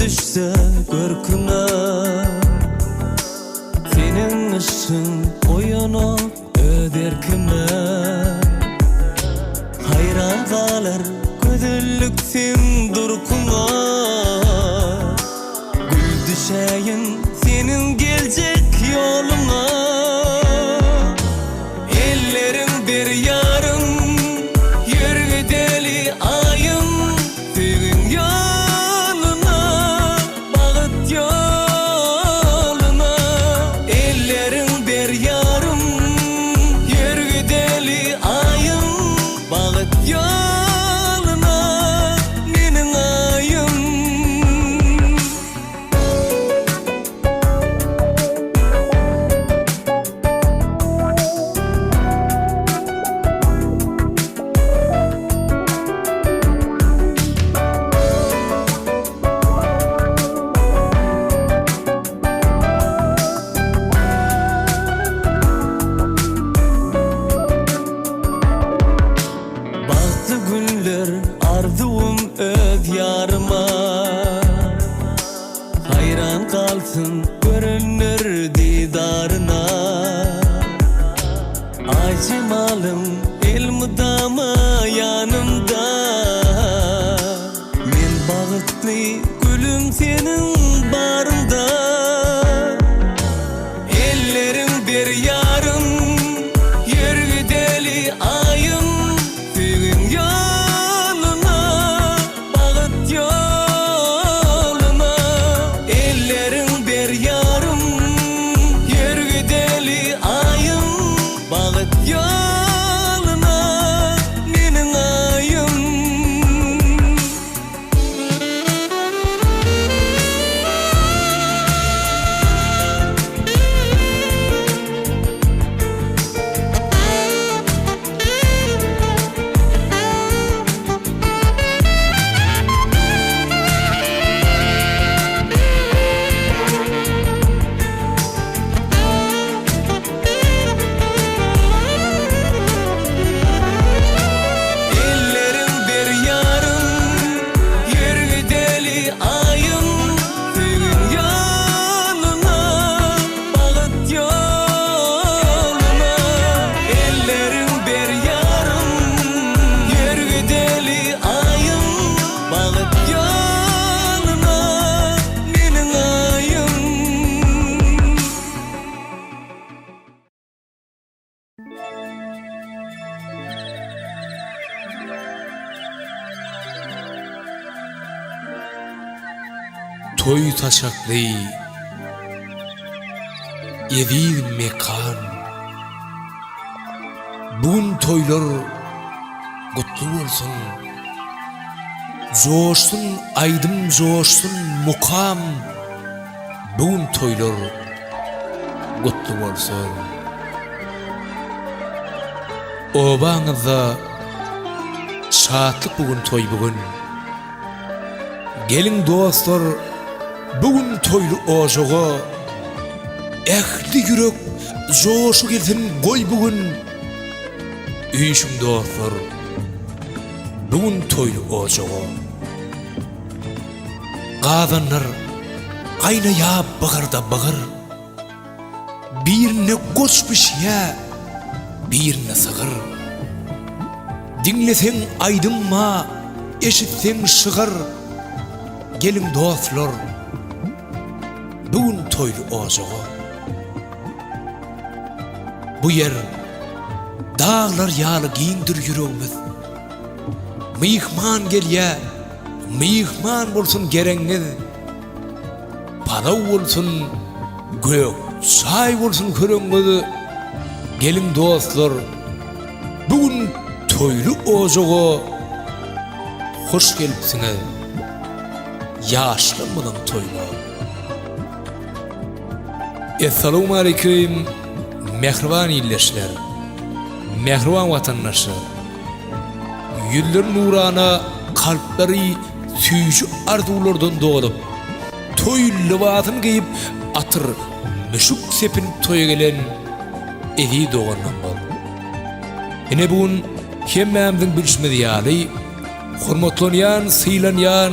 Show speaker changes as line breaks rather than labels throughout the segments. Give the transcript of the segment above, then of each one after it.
düşse görküne, senin ışın oyanıp öderkime. Hayran kalır gözüllüksin durkuna, gül düşeyin senin gelecek yoluna. Ellerin bir yarım, yürü deli ayım, senin yoluna, bağıt yoluna. Ellerin bir yarım, yürü deli ayım, bağıt yoluna, benim ayım. Bahtı günler arzum öz yarıma, hayran kalsın görünür didarına. Acımalım ilmidama yanımda, men bağıtlı gülüm senin barında. Ellerin bir yarım, yürü deli ayım, senin yoluna, bağıt yoluna. Ellerin bir yarım, yürü deli ayım, bağıt yoluna, benim ayım. Ellerin bir yarım, yürü deli ayım, senin yoluna, bağıt yoluna. Ellerin bir yarım, yürü deli ayım, bağıt yoluna, benim ayım.
Toy taşaklı evil mekan, bugün toylar kutlu olsun. Coşsun aydım, coşsun mukam, bugün toylar kutlu olsun. Obanızda şatlık bugün toy bugün. Gelin dostlar, bugün toylu ojoğa, ehli yürek coşu gelsin koy bugün. Üyüşüm dostlar, bugün toylu ojoğa. Qazanlar qaynaya bağırda bağır, birine koşmuş ya, birine sığır. Dinlesen aydın ma, eşitsen şığır. Gelin dostlar, bugün toylu ojoğa. Bu yer dağlar yağlı giyindir yüreğimiz. Mihman gel ya, mihman bolsun gereğiniz. Palav bolsun, gök, çay bolsun köreğiniz. Gelin dostlar, bugün toylu ojoğa. Hoş gelipsiniz. Yaşlanmadan toyla. Esselamu aleyküm, mehriban illeşler, mehriban vatandaşlar. Yüller nurana kalpleri süyücü arzulardan doğulup, toy libatını giyip atır meşuk sepinip toya gelen evi doğandan bol. Yine bugün hemmemizin bilişmedi yali, hormatlanayan, sıylanyan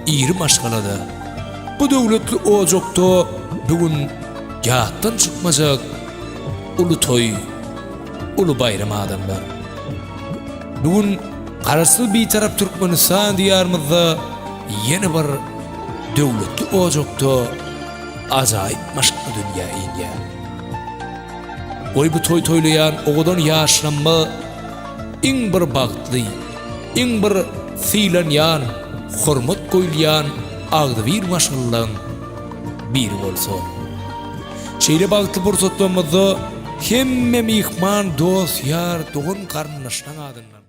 iri maşgalada bu döwletli ojokda bugün gatdan çıkmajak ulu toy, ulu bayram adamlar. Bugün garaşsyl bir tarap Turkmenistan diyarymyzda ýene bir döwletli ojokda ajaýyp maşyk dünýä inýär. Oy bu toy toylayan oğudan yaşlanma iň bir bagtly, iň bir sylanyan, hormat goýulýan agdy bir maşallaň biri bolsa. Şeýle bagtly pursatlarymyzda hemme mihman, dost, ýar, dogun garyndaşlaryň adamlar.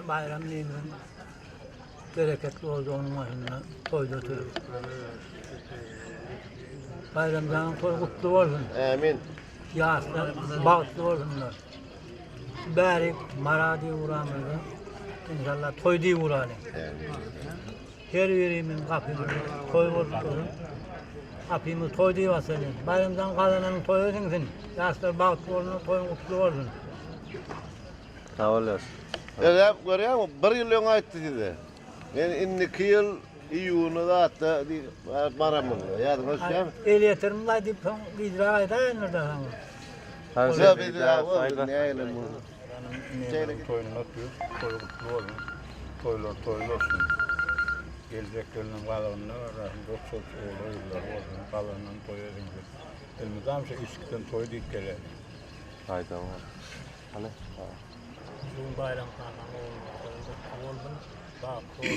Bayramlığının bereketli olduğunun başında toyda tüy. Bayramdan toy kutlu olsun.
Amin.
Yaslar bağışlı olsunlar. Bärik maradi uğramızda inşallah toy diye uğrayalım. Her birimin kapımı toy olsun. Kapımı toy diye basalım. Bayramdan kazananın toy edinsin. Yaslar bağışlı olsun, toyun kutlu olsun.
Sağ olasın. Ya görüyor musun? Bir yıl önce ayttı dedi. Ben 2 yıl iyunu da hatta baramın. Ya hoş geldin.
Ehliyetim var deyip icra ayda inirdi sana.
Ya bir de o ne aile bu?
Toyunu atıyor, toy kutlu olsun, toylar toylu olsun. Gelecek gelinin kalanına çok çok oğlu yıllar olsun, kalanından toy edince. Elimizde amca içkiden toy deyip gelelim.
Haydi ama. Hani?
Bu bayram kalan oldum, bak oldum.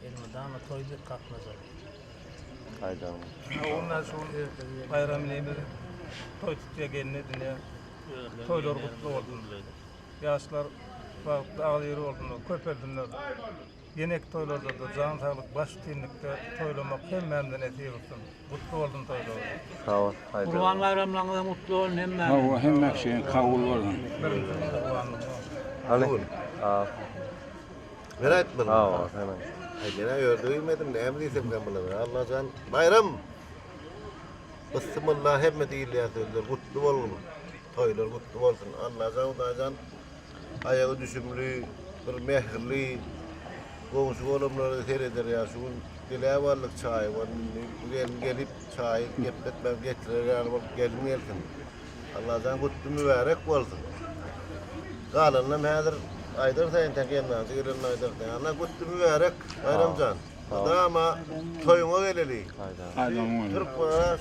Elimizde ama toy bir kalkmaz oldu.
Haydi ama.
Onlar şu bayramlığımız toy tuttuya gelinedin ya. Toylar kutlu olsun. Yaşlar farklı ağlayır olsunlar, köperdinler. Yenek toylarda da can sağlık, baş tinlikte toylamak hem memnun etiyor olsun. Kutlu oldun toylarda.
Sağ ol. Haydi.
Kurban bayramlarında mutlu olun hem memnun.
O hem şeyin kavul olun.
Hani? Aa.
Merak etme.
Aa, hemen.
Gene gördüğümedim de emriysem ben bunu. Allah can bayram. Bismillah hemme değil ya söylüyor. Kutlu olun. Toylar kutlu olsun. Allah can ayağı düşümlü, bir mehirli, komşu oğlumları seyreder ya. Şu dile varlık çay var. Gelip çay gepletmem getirir yani gelin gelsin. Allah can kutlu mübarek olsun. Kalanım hazır aydır sayın tekenler, sigirlerin aydır sayın. Allah kutlu mübarek bayramcan. Ama toyuna geleli.
Haydi onu.
Türk var,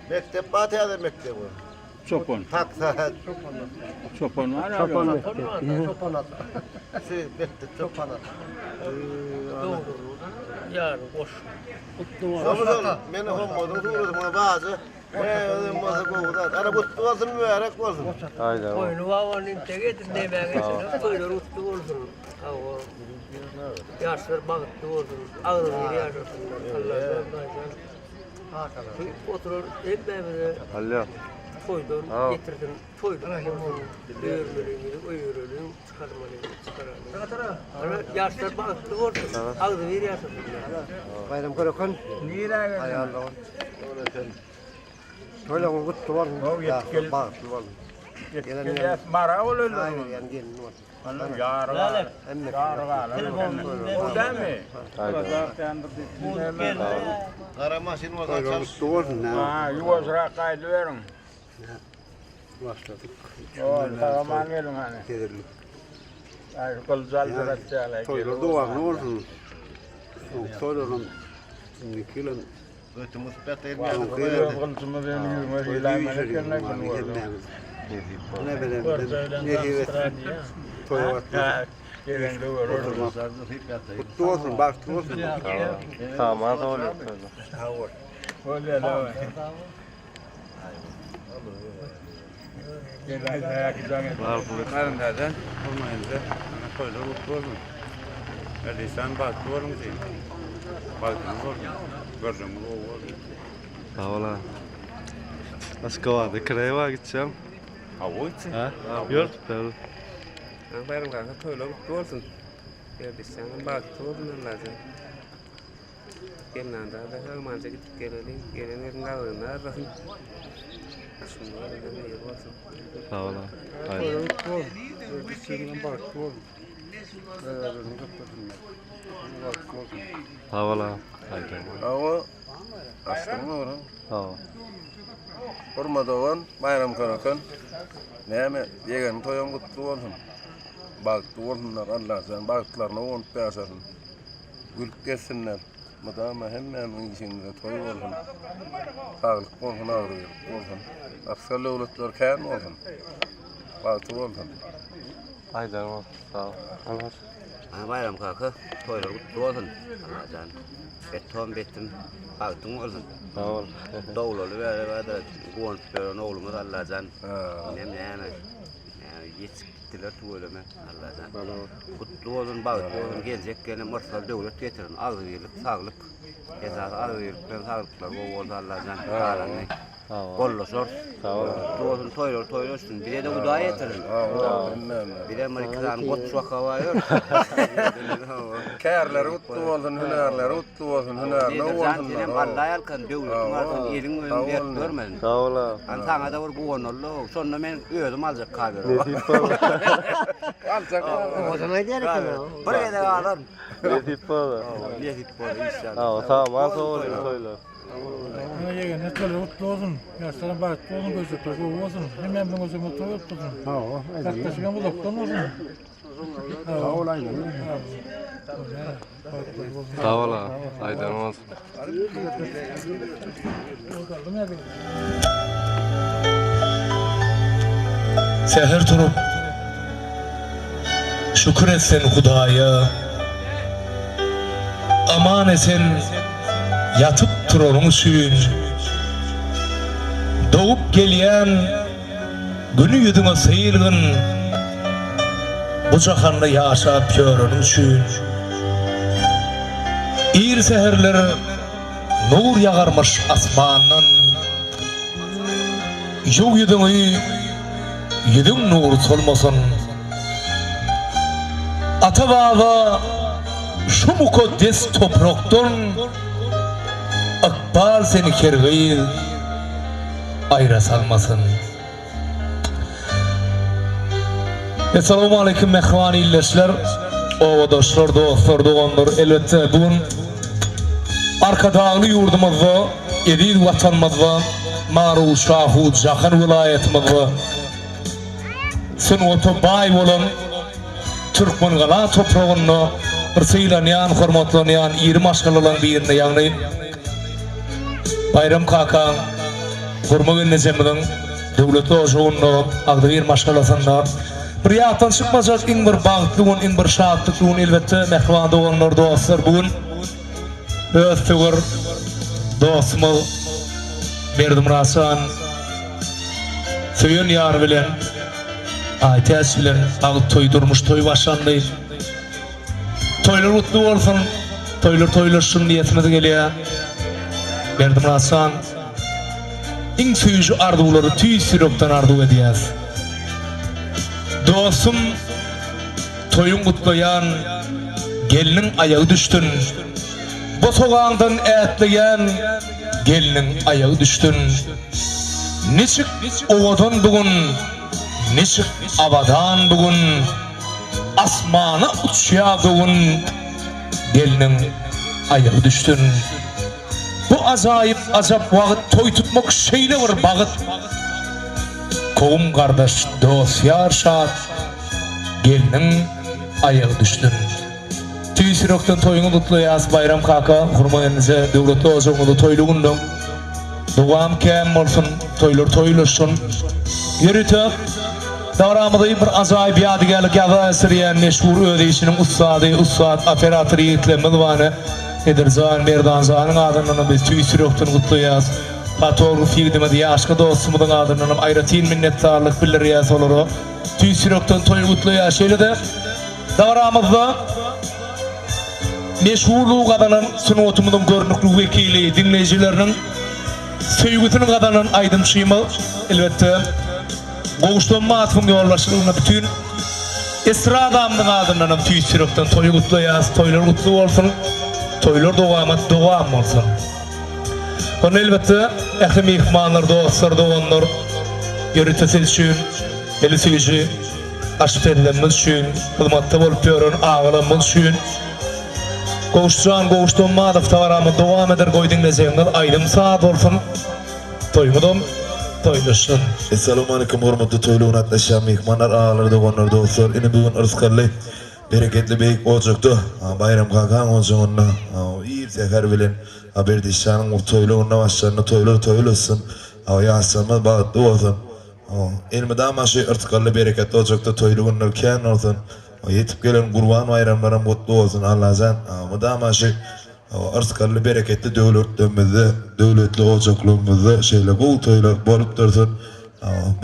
mektep Batı'da mektep var.
Çopan.
Taksa.
Çopan var ya.
Çopan at.
Şey bitti çopan at.
Yar boş.
Sabırlı. Meni olmadım durdum ama bazı. Öyle masa koydu. Ana bu olsun mu yarak olsun.
Haydi.
Koyunu vavanın tegetin demeye geçsin. Koyunu uttu olsun. Yaşlar bağıttı olsun. Ağır bir yaşasın. Oturur hep beraber.
Hallo.
Koydun, getirdin, koydun. Öğürlülüğünü, öğürlülüğünü çıkarmalıyım. Ama yaşlar bağıttı olsun. Ağır bir yaşasın.
Bayram karakan.
Nire
Ayarlawan. Öyle o gut var.
O yetkili.
Bak var.
yetkili mara olur.
Hayır yani gelin var.
Anam yar var.
Emmek.
Yar var. O da mı?
Karamaşın var.
Öyle gut var ne?
Ha, yuvazra kaydıyorum.
Başladık.
O, tamam gelin hani.
Kedirlik.
Ay, kılcal bırakacağlar.
Toylar da var ne olsun? Toylarım Nikilen
Götümüz beteyim.
Kılcımı benim yürüme ilanları kendine gün var.
ne bileyim ne hivet toylar
Gelen de var.
kutlu olsun bak kutlu olsun.
Tamam da oluyor.
Öyle de. Gelen ayak izanı.
Var bu.
Nereden? Olmayınca toylar kutlu olsun. Öyleysen baktı var mı diyeyim? Baktım var mı? Gördüm mü o var mı?
Sağ ol. Askava, kreva gideceğim.
Ha o için.
Ha? Yok. Tamam.
Bayram kanka toylar kutlu olsun. Geldiysen baktı olsun lazım. Gelnanda da Kanalymyza gidip gelelim. Gelenin ağırına rahim. Şimdi var ya ne yapıyorsun?
Sağ ol. Haydi. Sağ ol. Haydi.
Ama açtım mı onu?
Sağ ol.
Urmadoğan bayram kanakan. Neyme yeğen toyum kutlu olsun. Baktı olsunlar Allah sen baktılarına on peşasın. Gülüp geçsinler. Madama hemen içinde toy olsun. Sağlık olsun ağrıyor olsun. Aksalı olutlar kayan olsun. Baktı olsun.
Haydi. Sağ ol. Allah.
Bayram kanka toylar kutlu olsun. Allah'tan. Beton bettim. Baktım olsun.
Sağ ol.
Dovlet ve guan pero oğlumuz Allah'tan. Ne. Yani yetiştiler tuğuleme Allah'tan. Kutlu olun, bağlı olun, gelecek gene marsal devlet getirin. Ağırlık, sağlık. Cezası ağırlıktan sağlıklar o oldu Allah'tan. Halanı. Bollasor.
Sağ ol.
Kutlu olsun, toylar olsun. Bir de udağa getirin. Bir de Amerika'dan got şu hava yok.
Kârlar kutlu olsun, hünerler kutlu olsun, hünerler olsunlar.
Allah yalkan devletin varsa elin önünde görmedin.
Sağ ol.
Sana da var bu onurlu. Sonra ben ödüm alacak kahve.
O zaman gidelim ki.
Buraya da alır.
Yetip bana.
Yetip böyle inşallah.
Tamam sağ ol. Söyle.
Ana yeğen ne kadar mutlu olsun. Yaşlara bağışlı olsun, gözükler bu olsun. Hemen bu gözü mutlu olsun. Yaklaşıkan bu doktor olsun. Sağ ol aynen.
Sağ ol. Haydi olsun.
Seher turup şükür etsen Hudaya, aman esen yatıp turorun suyun, doğup geliyen günü yüzüne sıyırgın, bu cahanda yaşap görürün suyun. İr seherler nur yağarmış asmanın, yok yüzünü yüzün nur solmasın. Ata baba şu mukaddes topraktan akbal seni kergeyil ayra salmasın. Esselamu aleyküm mehvani illeşler, ovadoşlar, dostlar, doğanlar. Elbette bugün arka dağlı yurdumuzda, edil vatanımızda, Maru Şahu Cahan vilayetimizde sen oto bay olan Turkmengala toprağında ırsıylanayan, hormatlanayan, iri maşgalalan bir yerine yani Bayram Kakan, hurma gününe cemilin, Dovlet ojuğunda, agda bir maşgalasında bir ýatdan çykmajak iň bir bagtlygyň, iň bir şadlygyň elbetde mehmanda bolanlar dostlar bugün öz töwer dostmy Berdimyrat Söýen ýar bilen Aytach bilen agy toýdurmuş toý başlandy. Toylar mutlu bolsun, toylar toylaşsın niyetine gelýär. Berdimyrat iň süýüji ardulary tüýsürokdan ardu edýär. Dostum toyun kutlayan gelinin ayağı düştün. Bu sogağından ätleyen gelinin ayağı düştün. Niçik ovadan bugün, niçik abadan bugün, asmana uçya bugün gelinin ayağı düştün. Bu azayip azap vaqt toy tutmak şeyle var bağıt. Kovum kardeş, dost, yar, şahat gelinin ayağı düştün. Tüysüroktan toyunu kutlayas bayram kaka hurmayınıza devletli ozuğunu toyluğundan doğam kem olsun, toylar toylaşsın. Yürütüp davramıda bir azayip yadigarlık yağı esiriyen meşhur ödeyişinin ustad operatörü yiğitle mılvanı Edircan Berdanzanın adından biz tüysüroktan kutlayas. Fotoğraf yigdimedi yaşka dostumudun adından ayratin minnettarlık bildirýäs olary. Tüysüroktan toy kutlaýar şeýle-de davramyzda meşhurluğu gadanan sunutumudun görnükli wekili dinleýijileriniň söýgüsini gadanan Aydın Şyma elbetde gowuşdanma atfyň ýollaşygyna bütün estradamyň adından tüysüroktan toy kutlaýar. Toylar kutly bolsun. Toylar dowam bolsun. Onu elbette ehli mihmanlar, dostlar, doğanlar yürütesi için, elisiyeci, aşpedlerimiz için, hizmette bolup yoran ağalarımız için Goştuğan tavaramı devam eder koydun lezeyinler aydın saat olsun toymudum, toylaşın.
Esselamu aleyküm hormatly toyluğun atlaşan mihmanlar, ağalar, doğanlar, dostlar. Ine bugün ırızkarlı, bereketli beyik olacaktu. Bayram kakan olacağına, iyi sefer bilen Berdişanın o toyluğuna başlarına toylar toylasın. Yaşlanmaz bağıtlı olsun. Elime damaşı ırtıkarlı bereketli olacaktu toyluğunlar kâin olsun. Yetip gelen kurban bayramlarım mutlu olsun Allah'tan. Damaşı ırtıkarlı bereketli devletli olacaklığımızda şeyle bol toylar bolup dursun.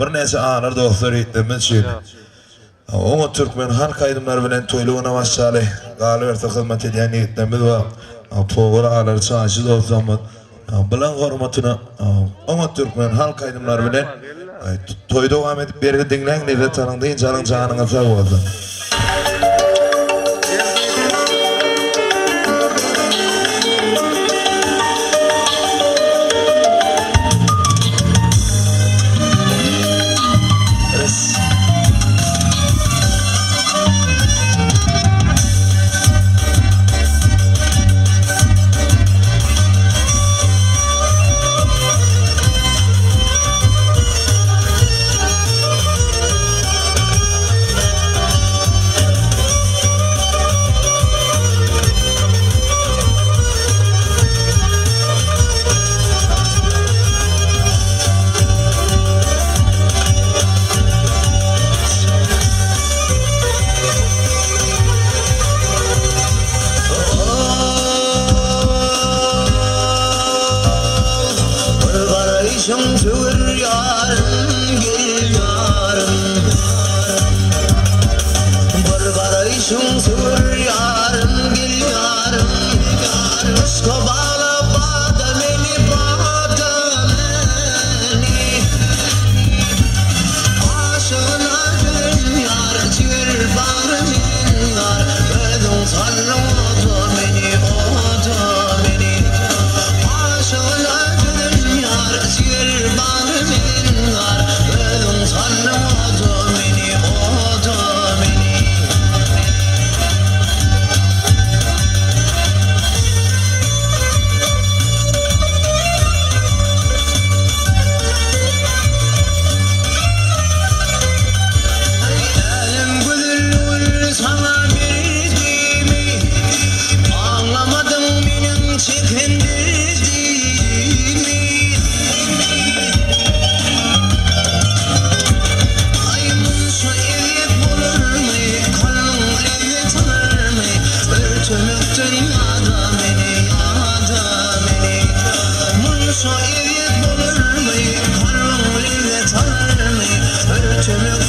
Bir neyse ağlar dostlar ettiğimiz için. Ona Turkmen halk aydımlar bilen toyluğuna başlayalı. Galiberse hizmet ediyen niyetlerimiz var. Poğur ağlar çağışı dostlarımız. Bilen hormatına ona Turkmen halk aydımlar bilen toy devam edip beri dinlen neyde tanındığın canına sağ olsun.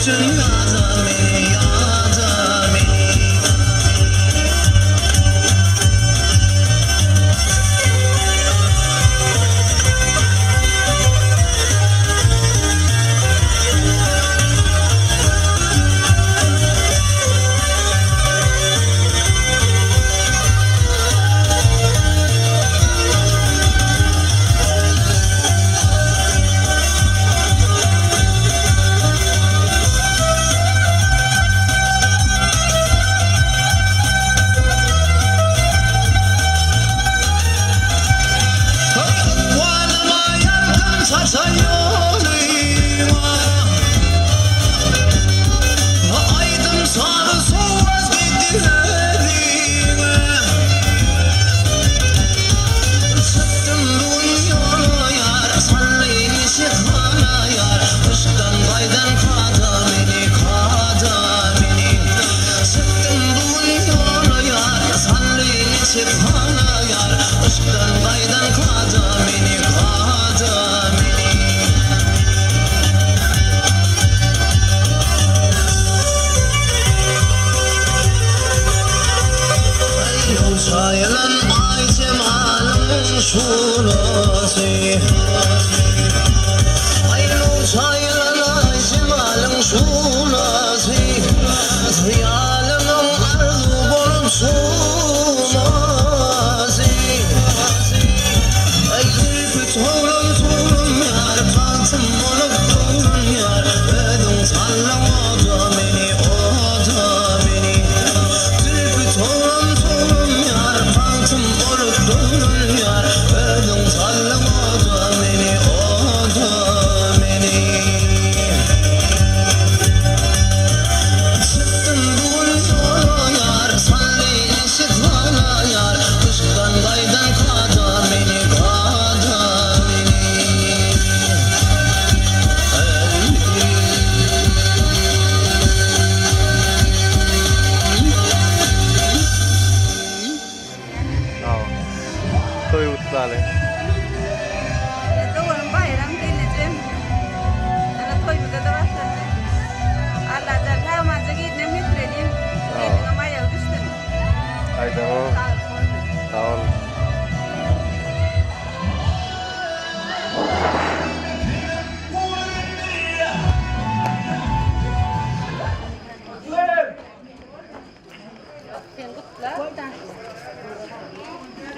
üçün yada beni, yada beni.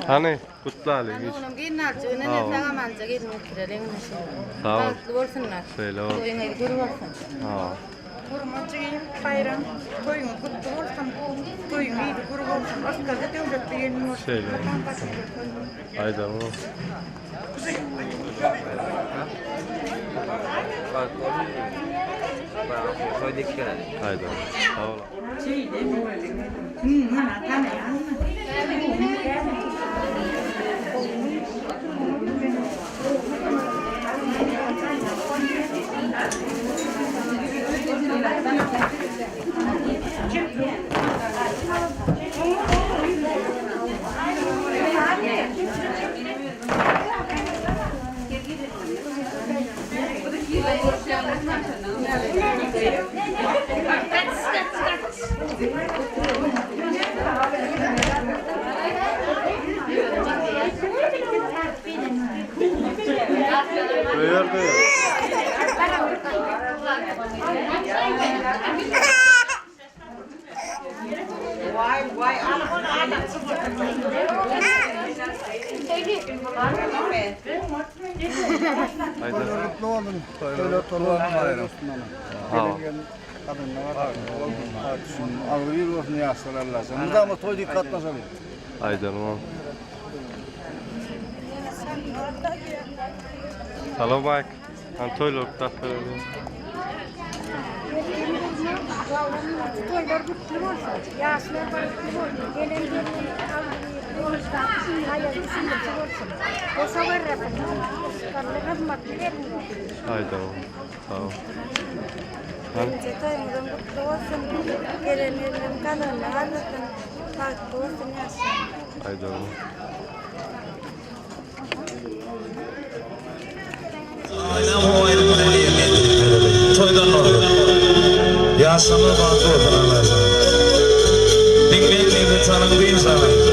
Hani kutlalı hiç.
Onun Gelinalyjy ne sagamanca gitmektirelim nişi.
Sağ ol.
Sağlıklı olsunlar.
Söyle ol.
Toyuna gürü olsun.
Ha.
Bolmagy bayram toyun kutlu olsun. Toyun iyi gürü olsun. Askerde devlet beğenmiyor olsun.
Söyle. Haydi o. Haydi. Sağ ol.
Mutlu olun. Öyle oturalım bayram. Ağır olsun yaşlarlar. Burada ama toy dikkat nasıl?
Haydi o. Hallå Mike, han toylar tapper.
Toylar kutlu olsun. Yaşlar kutlu olsun. Gelen olsun. O sabır yapın. Rahmat dilerim.
Haydi o. Sağ ol.
Toyumuzun kutlu olsun. Gelenlerin kanalına anlatın. Farklı olsun yaşlar.
Haydi o.
Toydan oldu.
yaşamı bağlı olsun Allah'a. Dinleyin de tanım değil sana.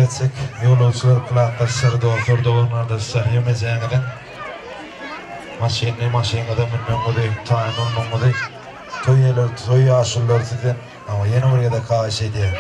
Etsek, yolcular kulaktaşları doktor doğumlarda sarıyımızdan maşinada minnuğudu, tayin olmadı, toy aşırılar sizden ama yeni oraya da kaş ediyor.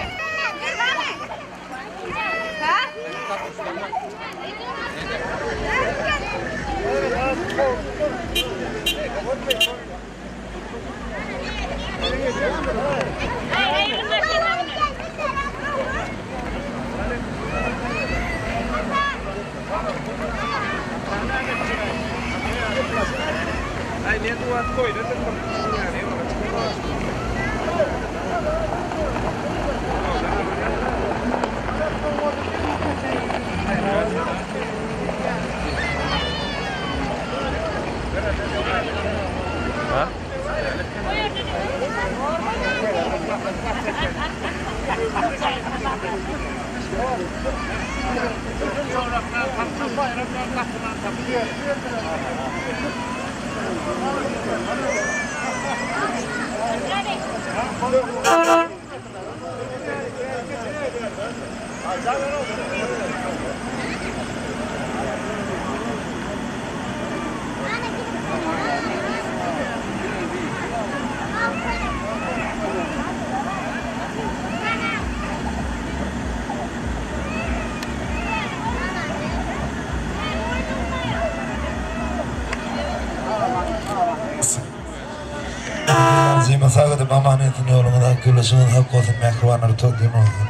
Masagada mamaniyetini yolunda gülüşünün hak olsun, mehribanları tokdun olsun.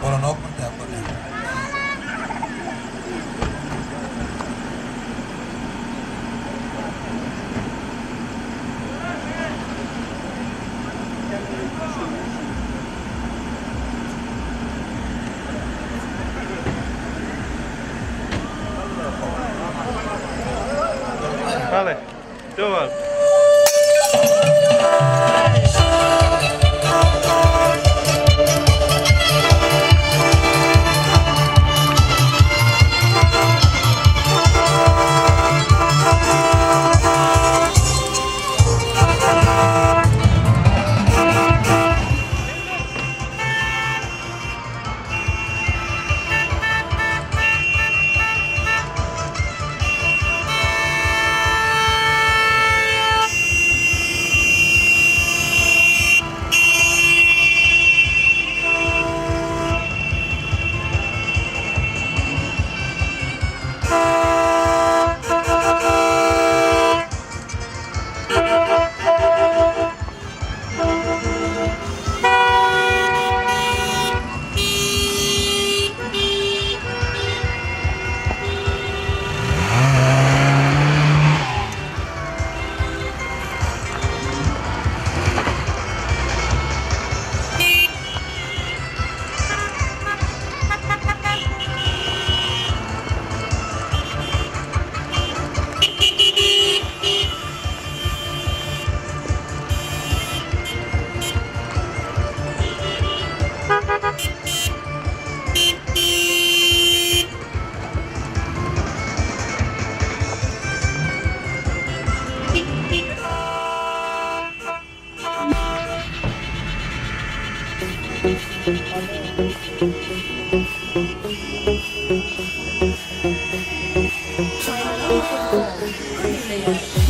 Olan okmun da yapmalı.
Vale, devam.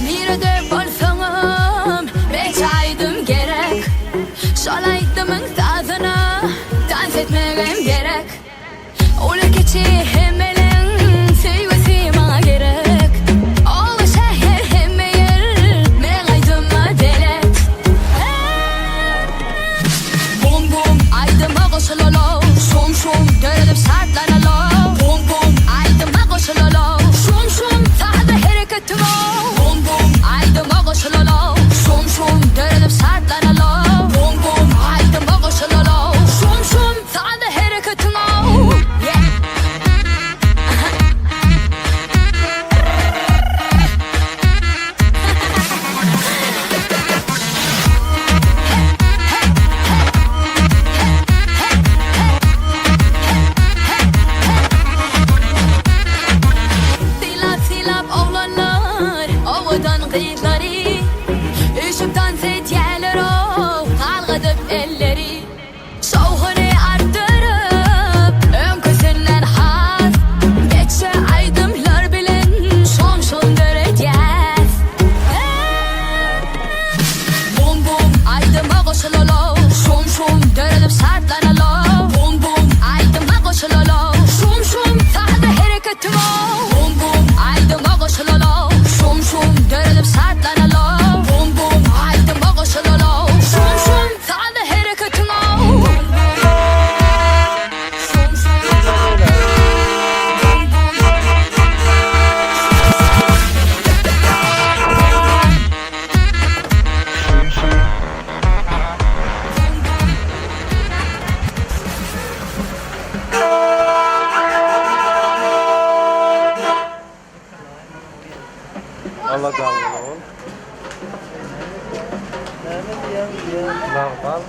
Nerede bolsangyz beçaydım gerek. Şolaydımın tadına dans etmegem gerek. Ola keçi hemelen sevgisi bana gerek. Ola şehir hemeyer meğaydıma delet. Bum bum aydıma koşulalo. Şum şum dönüp sartlanalo. Bum bum aydıma koşulalo. Şum şum sahada hareketim o. Bum bum aydıma koşulalo. Şum şum dönüp sartlanalo. Bum bum aydıma koşulalo. Şum şum sahada hareketim o. Silap silap oğlanlar ovadan kıyıkları. Üşüp dans et yerler o. Kalgadıp elleri. Şovhunu arttırıp önküsünden haz. Geçe aydımlar bilen şom şom dörediyez. Bum bum aydıma koşulalo. Şom şom döredip sartlanalo. Bum bum aydıma koşulalo. Şom şom sahada hareketim o. Bum bum aydıma koşulalo. Şom şom döredip sartlanalo. Bum bum aydıma koşulalo. Şom şom sahada hareketim o.
Allah canını ol. Lan var mı?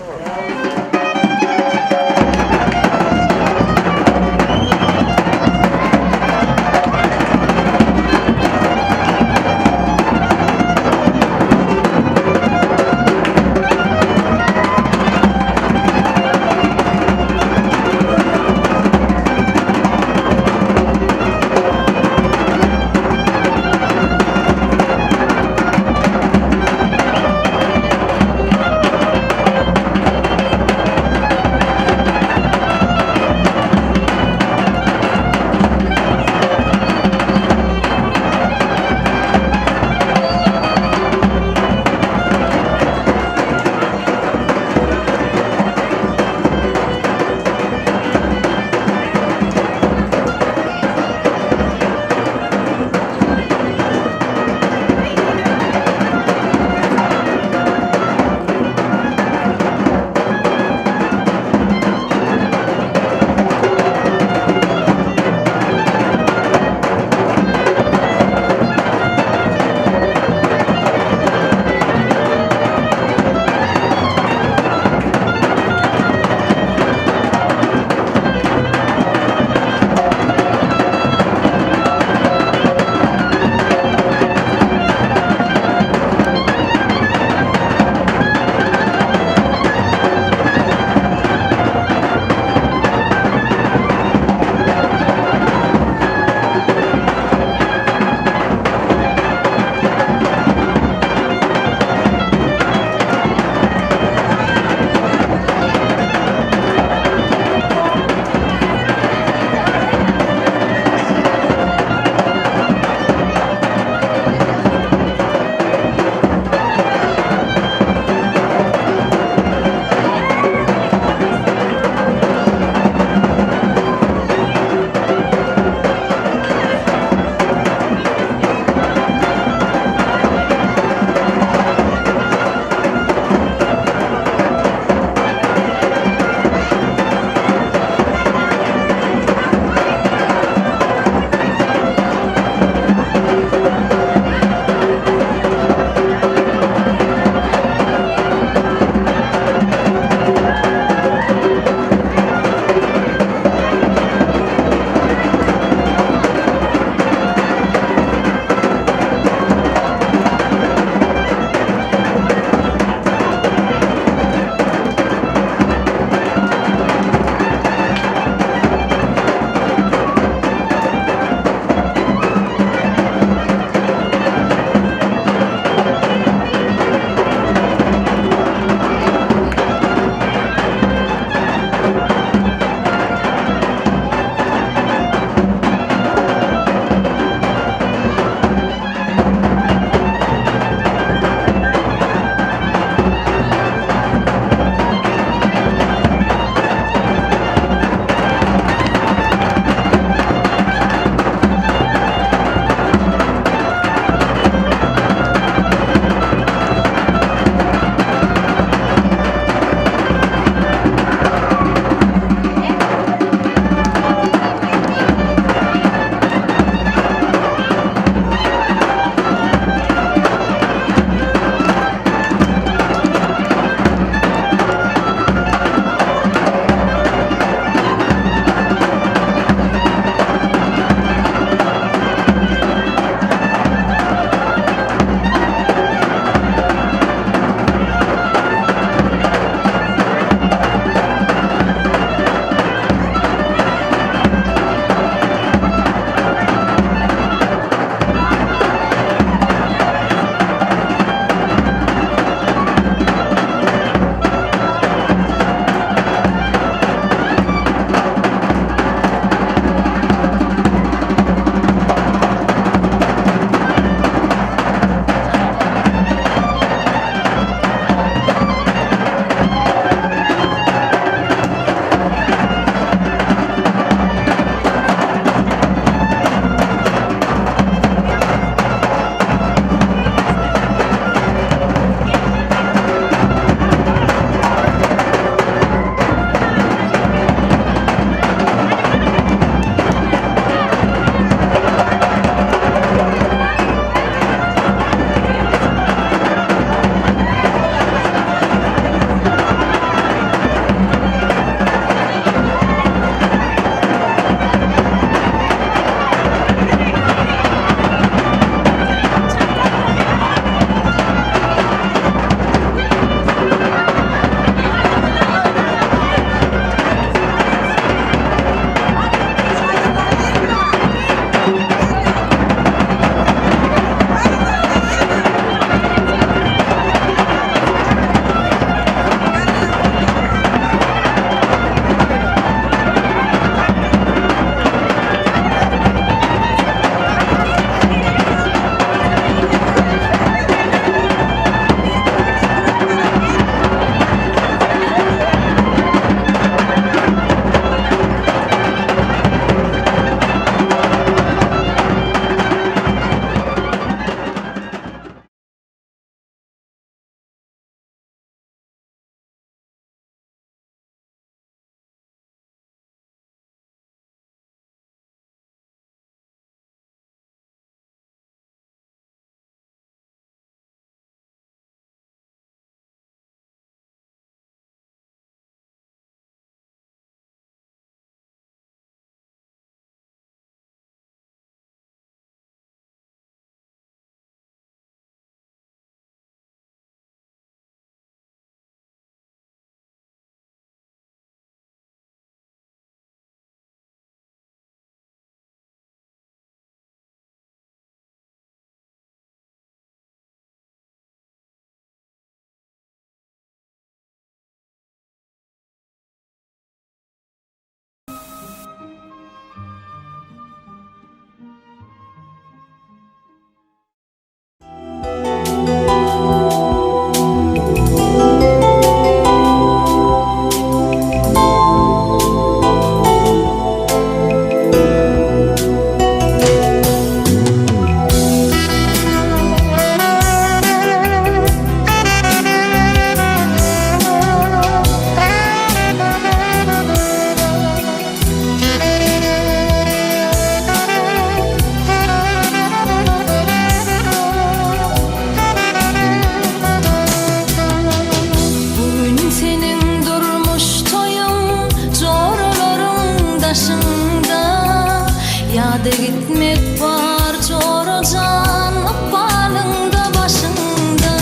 Yada gitmek var çoracan balında başında.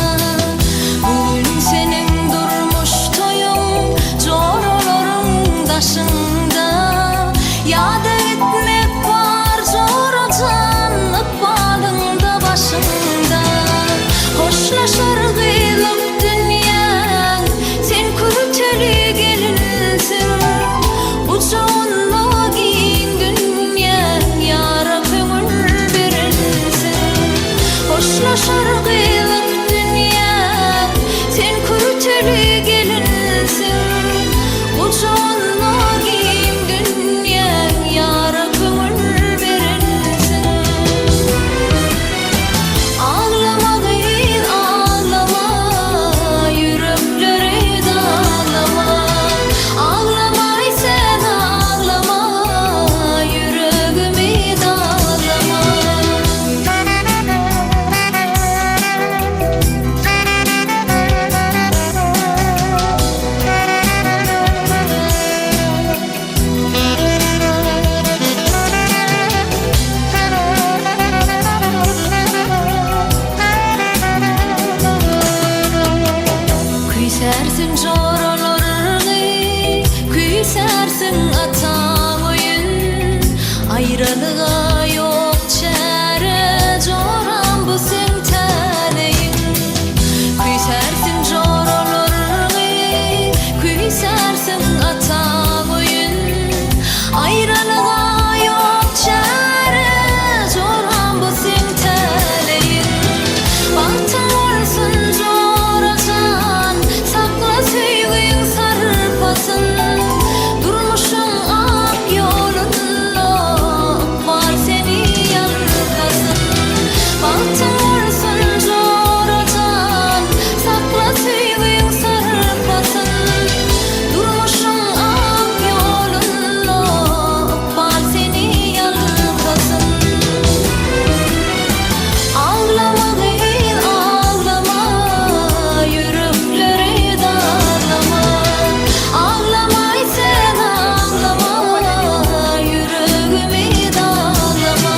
Bugün senin durmuş toyun çoraların taşında. Yada gitmek var çoracan balında başında. Hoşlaşar gıylık dünyan sen kurteli gelinsin. Uçağınla giyin dünya yara kömür verilsin. Hoşlaşar gıylık dünya sen kurteli gelinsin. Uçağınla giyin dünya yara kömür verilsin. Ağlama gıyın ağlama yürekleri dağlama. Ağlama sen ağlama yüreğimi dağlama. Küsersin çoralarını, küsersin atan oyun. Ayrılığa yok çare, coran bu sen taleyin. Küsersin çoralarını, küsersin atan oyun. Ayrılığa yok çare, coran bu sen taleyin. Bahtın olsun coracan, sakla süygün sarpasın. Durmuşum ak yolunda, var seni yalkasın. Bahtın olsun coracan, sakla süygün sarpasın. Durmuşum ak yolunda, var seni yalkasın. Ağlama gıyın ağlama yürekleri dağlama. Ağlama sen ağlama yüreğimi dağlama.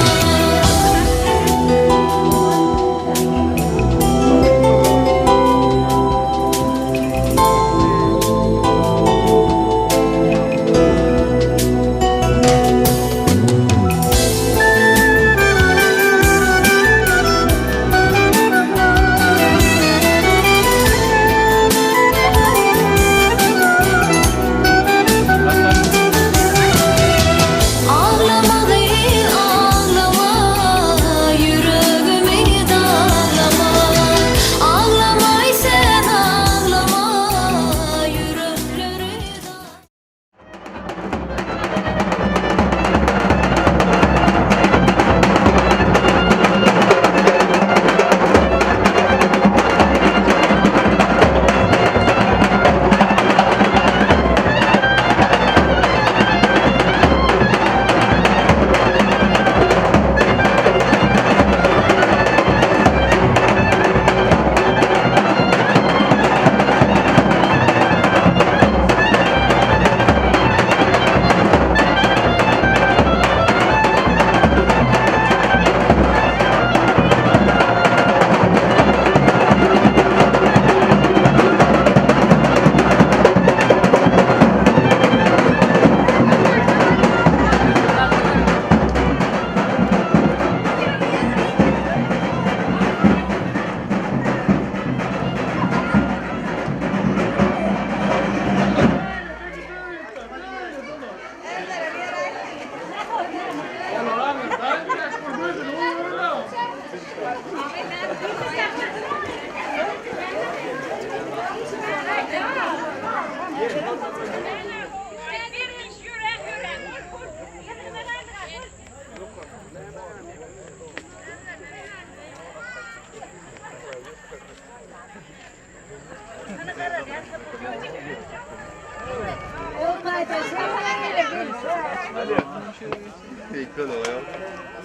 Ağlama gıyın ağlama yüreğimi dağlama. Ağlama sen ağlama yürekleri dağlama.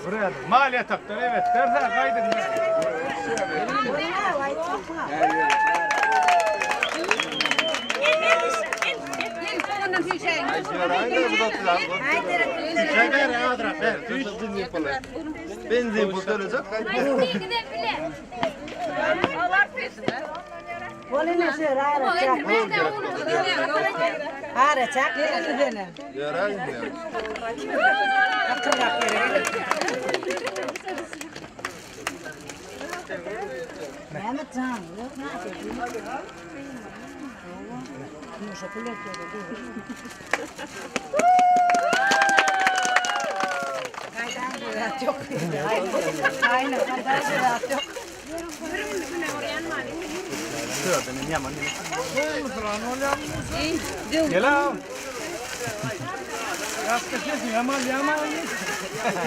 Buraya maliye taktın evet. Dersen kaydın.
Benzin bulacak.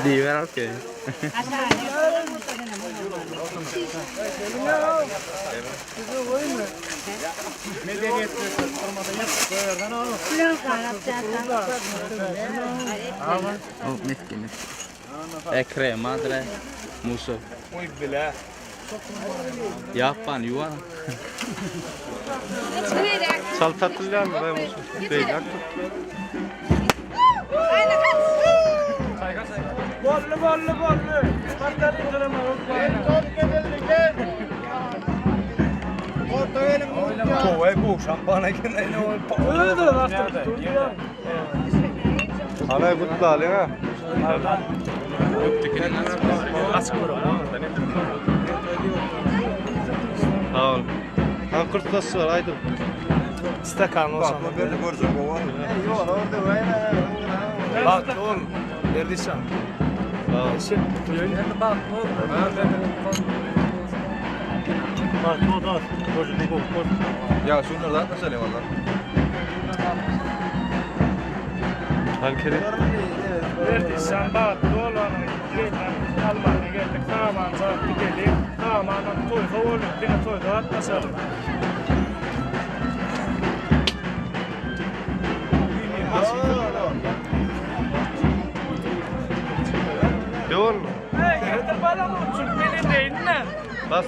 Di ver okey. Oh, miskin. Ekrem madre muso. Muy bela. Yapan yuvan. Saltatlılar mı be muso? Beyler. Bollu. Spartalı durma. Kovay bu şampanya kendine o. Öyle de bastı. Hala kutlu alın ha. Sağ ol. Han kurtulası var aydın. Stakan olsa. Bak ben de göreceğim o var. Yok orada var. Bak oğlum. Neredesin? Sağ ol. Şimdi bak oğlum. Bak o da. Ya şunları da atma söyleyeyim valla. Halkeri. Neredesin bak oğlum. Almanya geldik. Tamam zaten geldik. Tamam toy havalı. Yine toy da atma söyleyeyim. Yol. Hey, hadi bana mı Türkmen'in değil mi? Bas.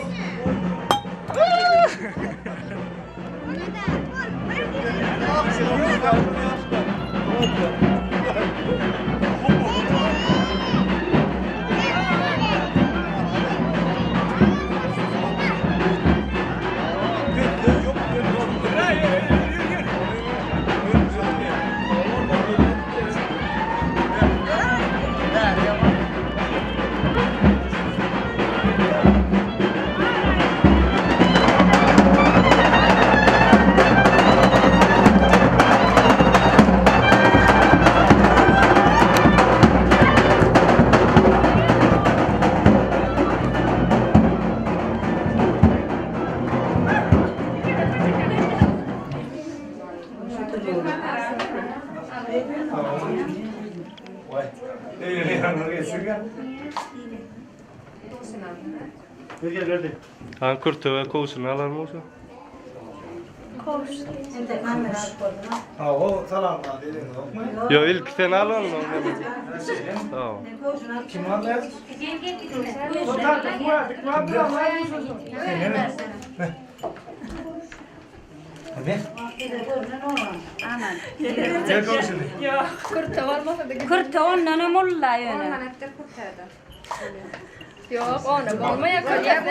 Han kurtu ve kovsunu alar mı olsa?
Kovsun. Şimdi kamera koydum.
Ha o salam dedin yok mu?
Yo ilk sen al onu. Tamam.
Kim aldı?
Kurtu ondan mulla yöne.
Yok onu bolmaya kolya.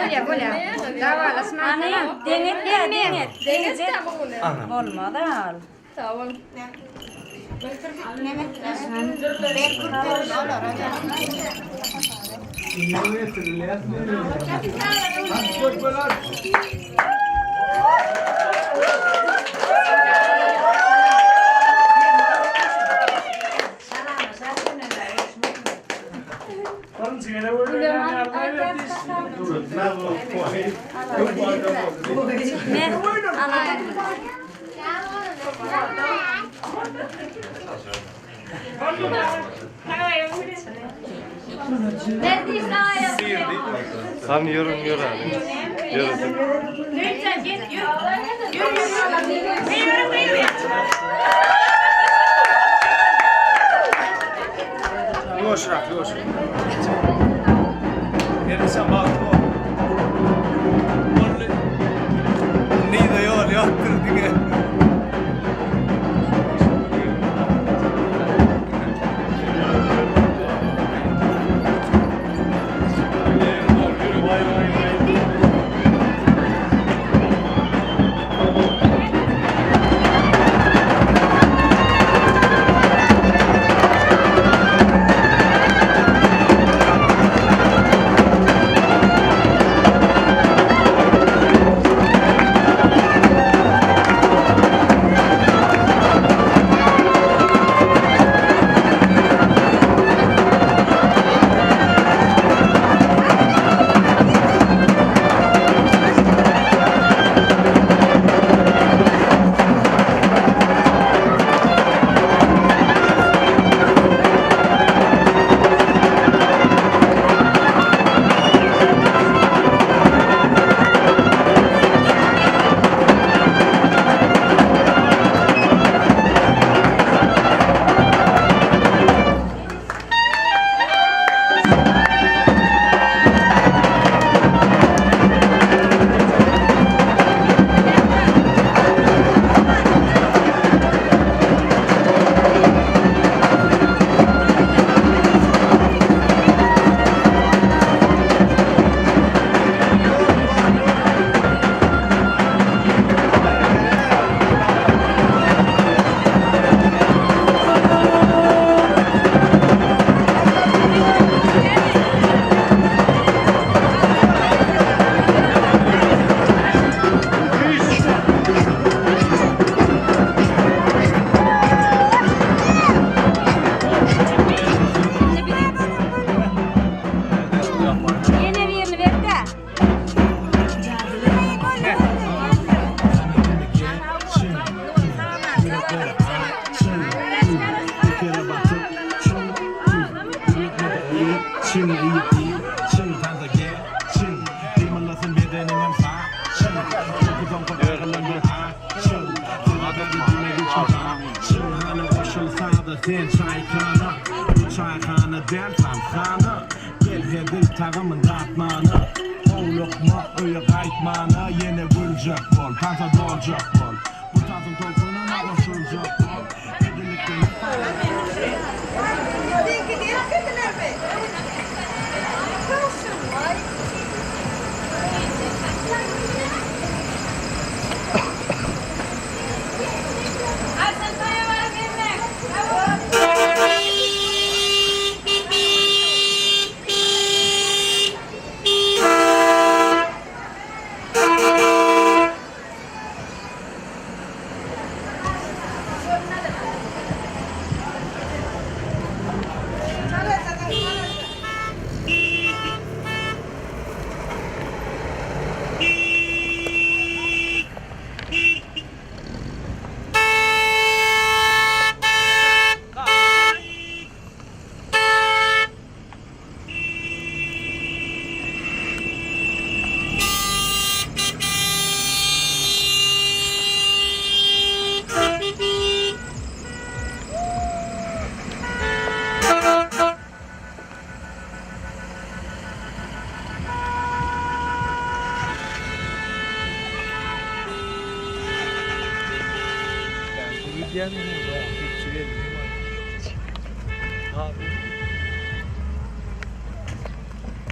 Davalasma.
Anne denget ya denget. Denget bolmadı al.
Tamam.
Han yorum yor abi. Yorum.
Lütfen git yürü. Yürü.
Yavaş. Neredesin bak o. Ni de yol yaktır diye.
Çin iyi, çin tarzı gel, çin. Dimalasın bedeninin sağ, çin. Dokuzon kodalarından çin. Durmadan gitme geçme, çin. Hani koşulsa da sen çaykana. Bu çaykana del tam sana. Gel hedil tağımın katmanı. O lokma öyle kaytmanı. Yine gülecek bol, tansa dolacak bol. Bu tarzın topununa koşulacak bol.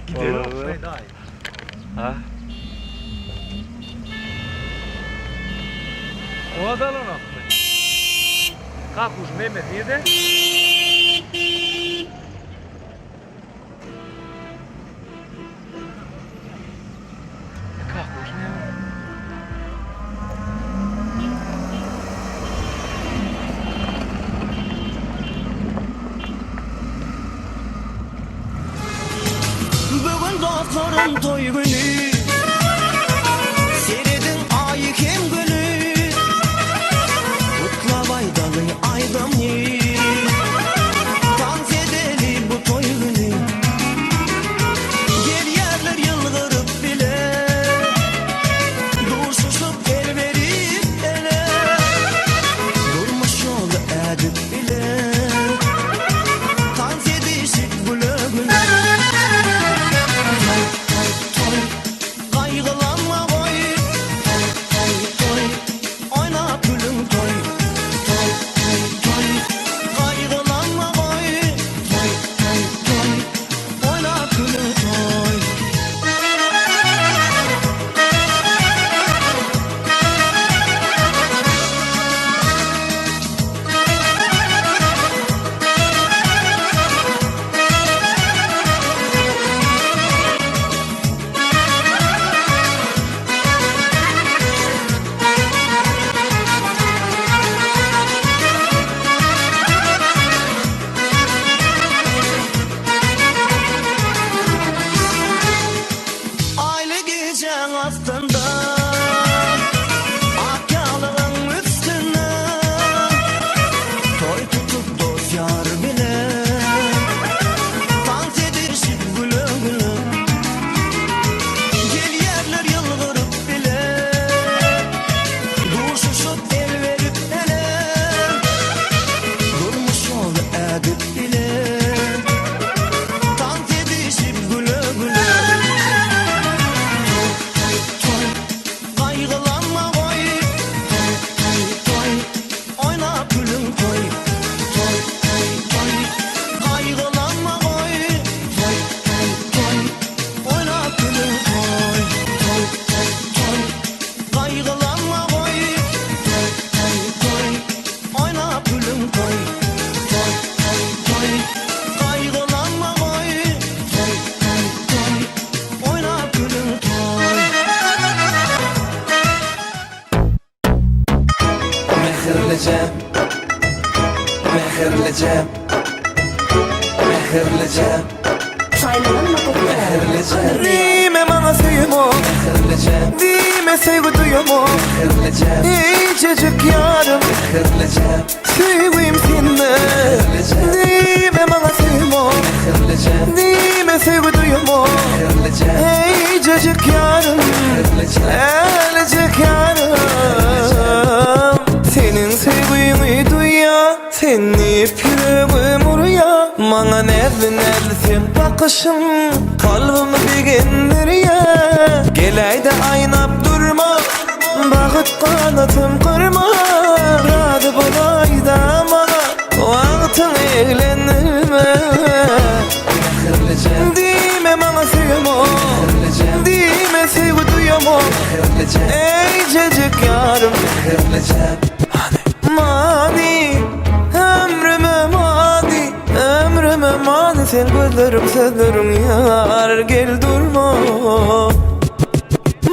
Gidelim. Ha? O adam ona mı? Kalkmış Mehmet nerede? Kalkmış ne?
Bugün dostlarım toy günü, seridin ayı kim günü, kutla baydalı aydam ye, dans edeli bu toy günü. Gel yerler yılgırıp bile, duruşup el verip ele, durmuş yolu edip bile, dans edişip güle güle. Kaygılanma boy, oyna gülüm toy, kaygılanma boy, oyna gülüm toy. Aile gecen altında, akyalığın üstüne, toy tutup dost yar bile, dans edişip güle güle. Gel yerler yılgırıp bile, duruşup el verip ele, durmuş yolu edip bile, dans edişip güle güle. Kaygılanma boy, oyna gülüm toy, kaygılanma boy, oyna gülüm toy, kaygılanma boy, oyna gülüm toy, kaygılanma boy, oyna gülüm toy.
Mehirleyeceğim, mehirleyeceğim, mehirleyeceğim, mehirleyeceğim.
Dime bana sevmo, dime sevgi duyumu, İncecik yarım, sevgim seninle. Dime bana sevmo, dime sevgi duyumu Ey cacık yarım Elecek yarım Senin sevgini duya Seni öpürüm uruya Bana nevli sen bakışın Kalbimi bigindir ya Geleyde aynap durma Bağıt kanatım kırma Radı balayda bana Vaktın eğlenirme Dime bana sevmo Dime sevgi duyamo Ey cacık yarım Mani Ömrüme mani Ömrüme mani Sen gözlerim sözlerim yar Gel durma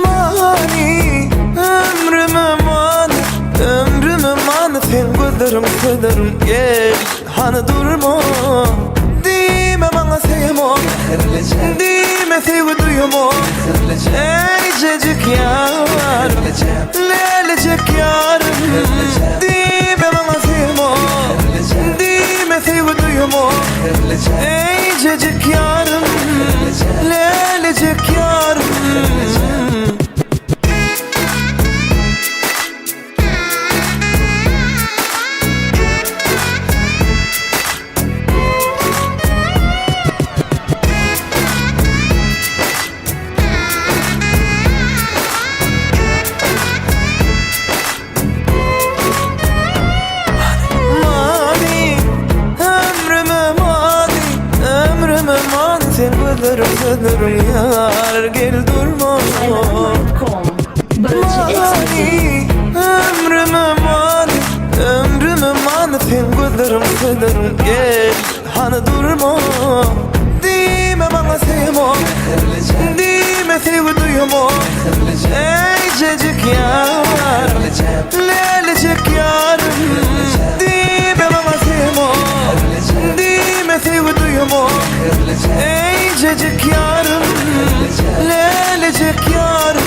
Mani Ömrüme mani Ömrüme mani Sen gözlerim sözlerim Gel hani durma Dime bana sevmo Dime sevgi duyumu Ey cacık yar Lelecek yarım Dime bana sevmo Dime sevgi duyumu Ey cacık yarım Lelecek yarım Sözlerim yar gel durma Mani ömrüme mani Ömrüme mani Sen gözlerim sözlerim gel hani durma Dime bana sevmo Dime sevgi duyumu Ey cacık yar Lelecek yarım Dime bana sevmo Dime sevgi duyumu Ey cacık yarım Lelecek yarım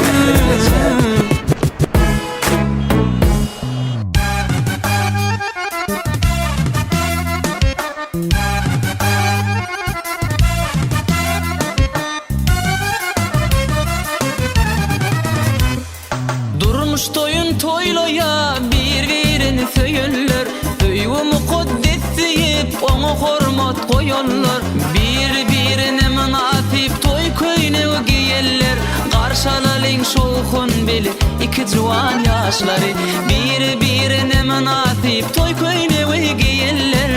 Durmuş toyun toyloya bir-birini söyünler Öyümü kuddet deyip onu hormat koyunlar Bir-birine münasip toy köyüne giyeller Karşalalın şoğun beli iki juan yaşları Bir-birine münasip toy köyüne giyeller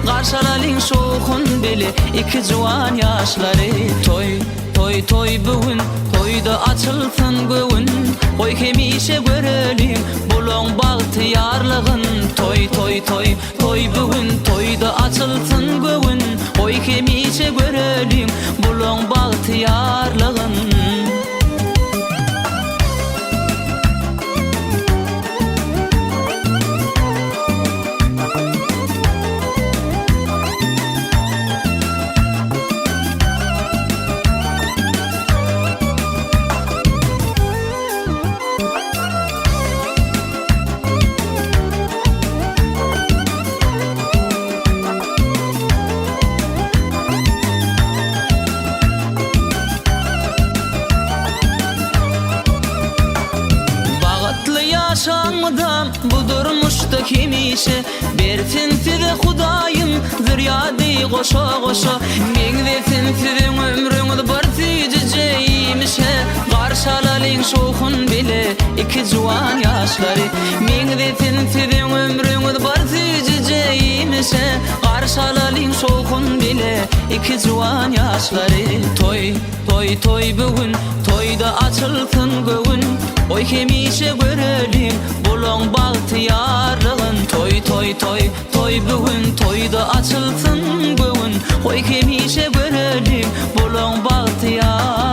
Karşalalın şoğun beli iki juan yaşları Toy toy bugün toyda açılsın göğün Koy kemişe görelim bulun bahtiyarlığın Toy bugün toyda açılsın göğün Koy kemişe görelim bulun bahtiyarlığın Yaşanmadan bu durmuşta kimişe Bersin size Hudayım züryadı koşa koşa Men de sizin ömrünüz bartiyiceymişe Karşalalın şoğun bile iki juan yaşları Men de sizin ömrünüz bartiyiceymişe Karşalalın şoğun bile iki juan yaşları Toy bugün toyda açılsın göğün Oy kemişe görelim bulun bahtiyarlığın Toy bugün toyda açılsın göğün Oy kemişe görelim bulun bahtiyarlığın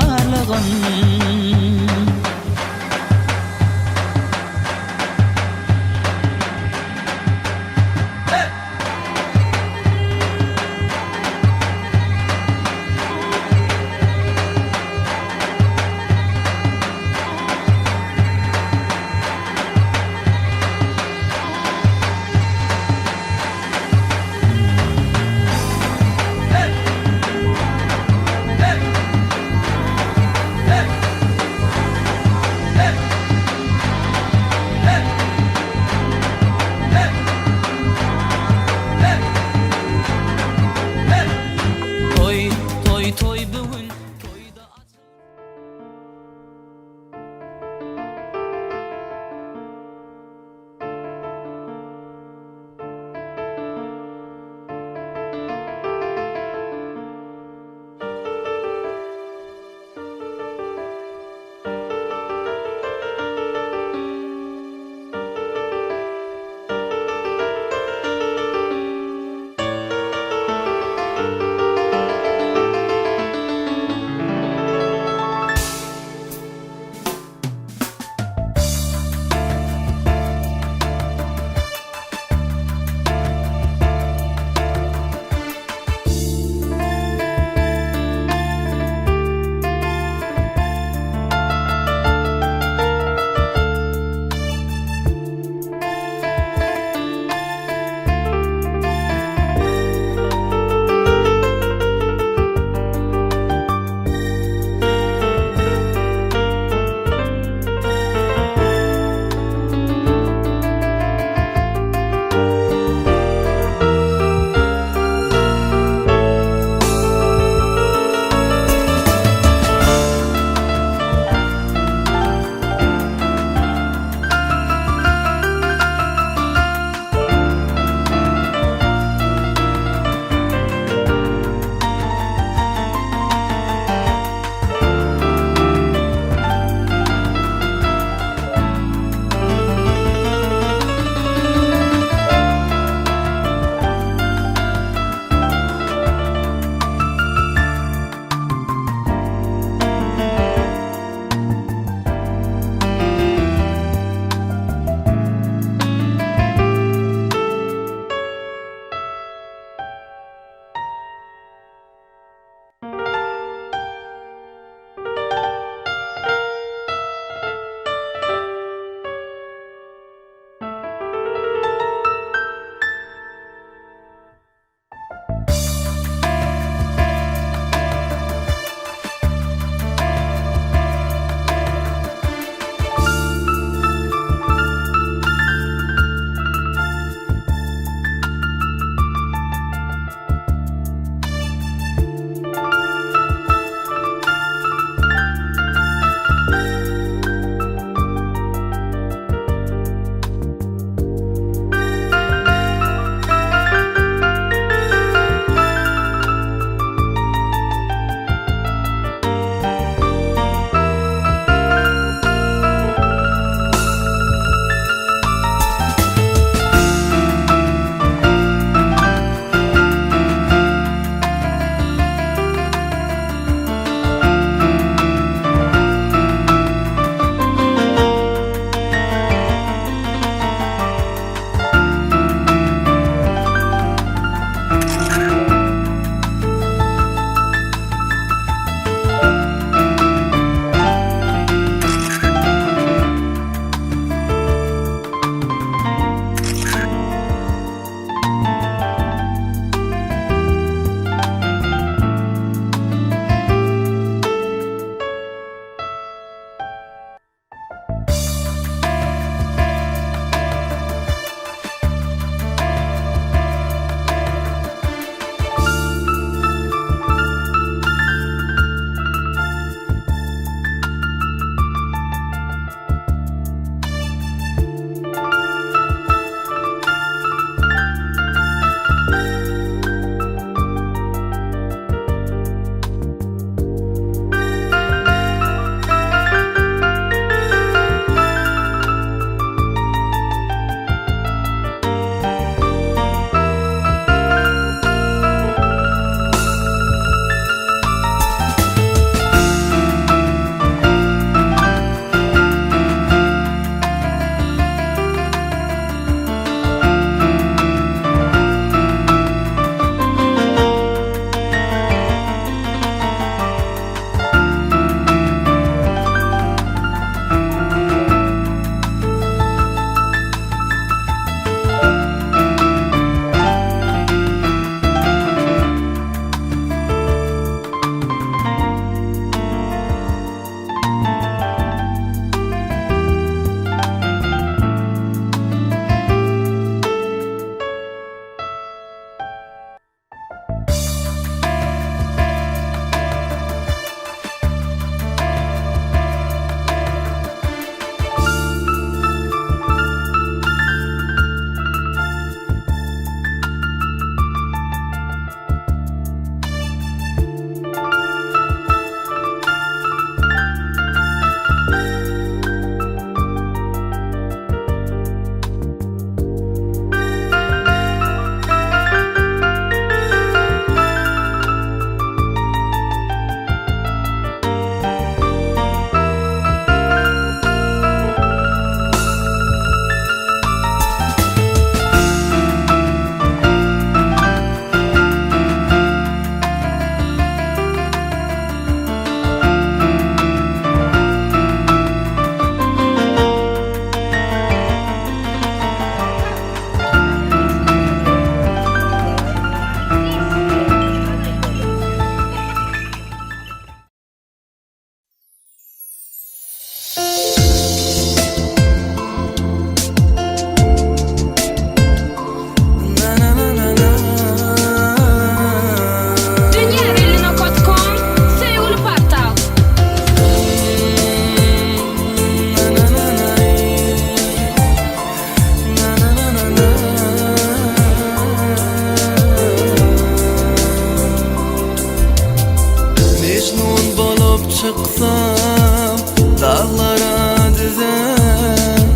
çıksam dağlara düzem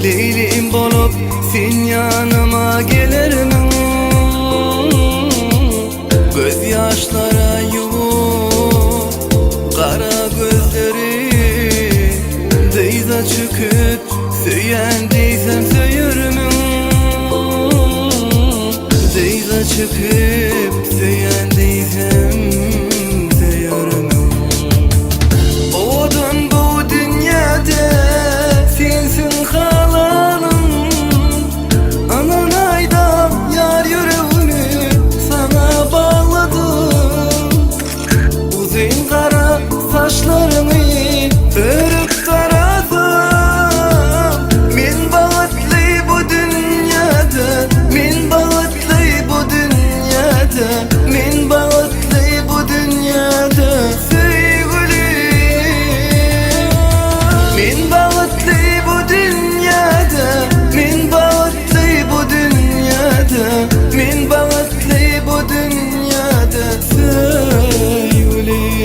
Leylim bolup sen yanıma gelirmin Göz yaşlara yuvuk kara gözleri Deyza çıkıp söyyen deysem söyürmün Deyza çıkıp söyyen deysem söyürmün Oğudun bu dünyada sensin halanım Anan ayda yar yüreğini sana bağladım Uzun kara saçlarını örüp taradım Min bağıtlı bu dünyada Min bağıtlı bu dünyada Min bağıtlı bu dünyada Min bağıtlı bu dünyada Min bağıtlı bu dünyada Min bağıtlı bu dünyada Sevgili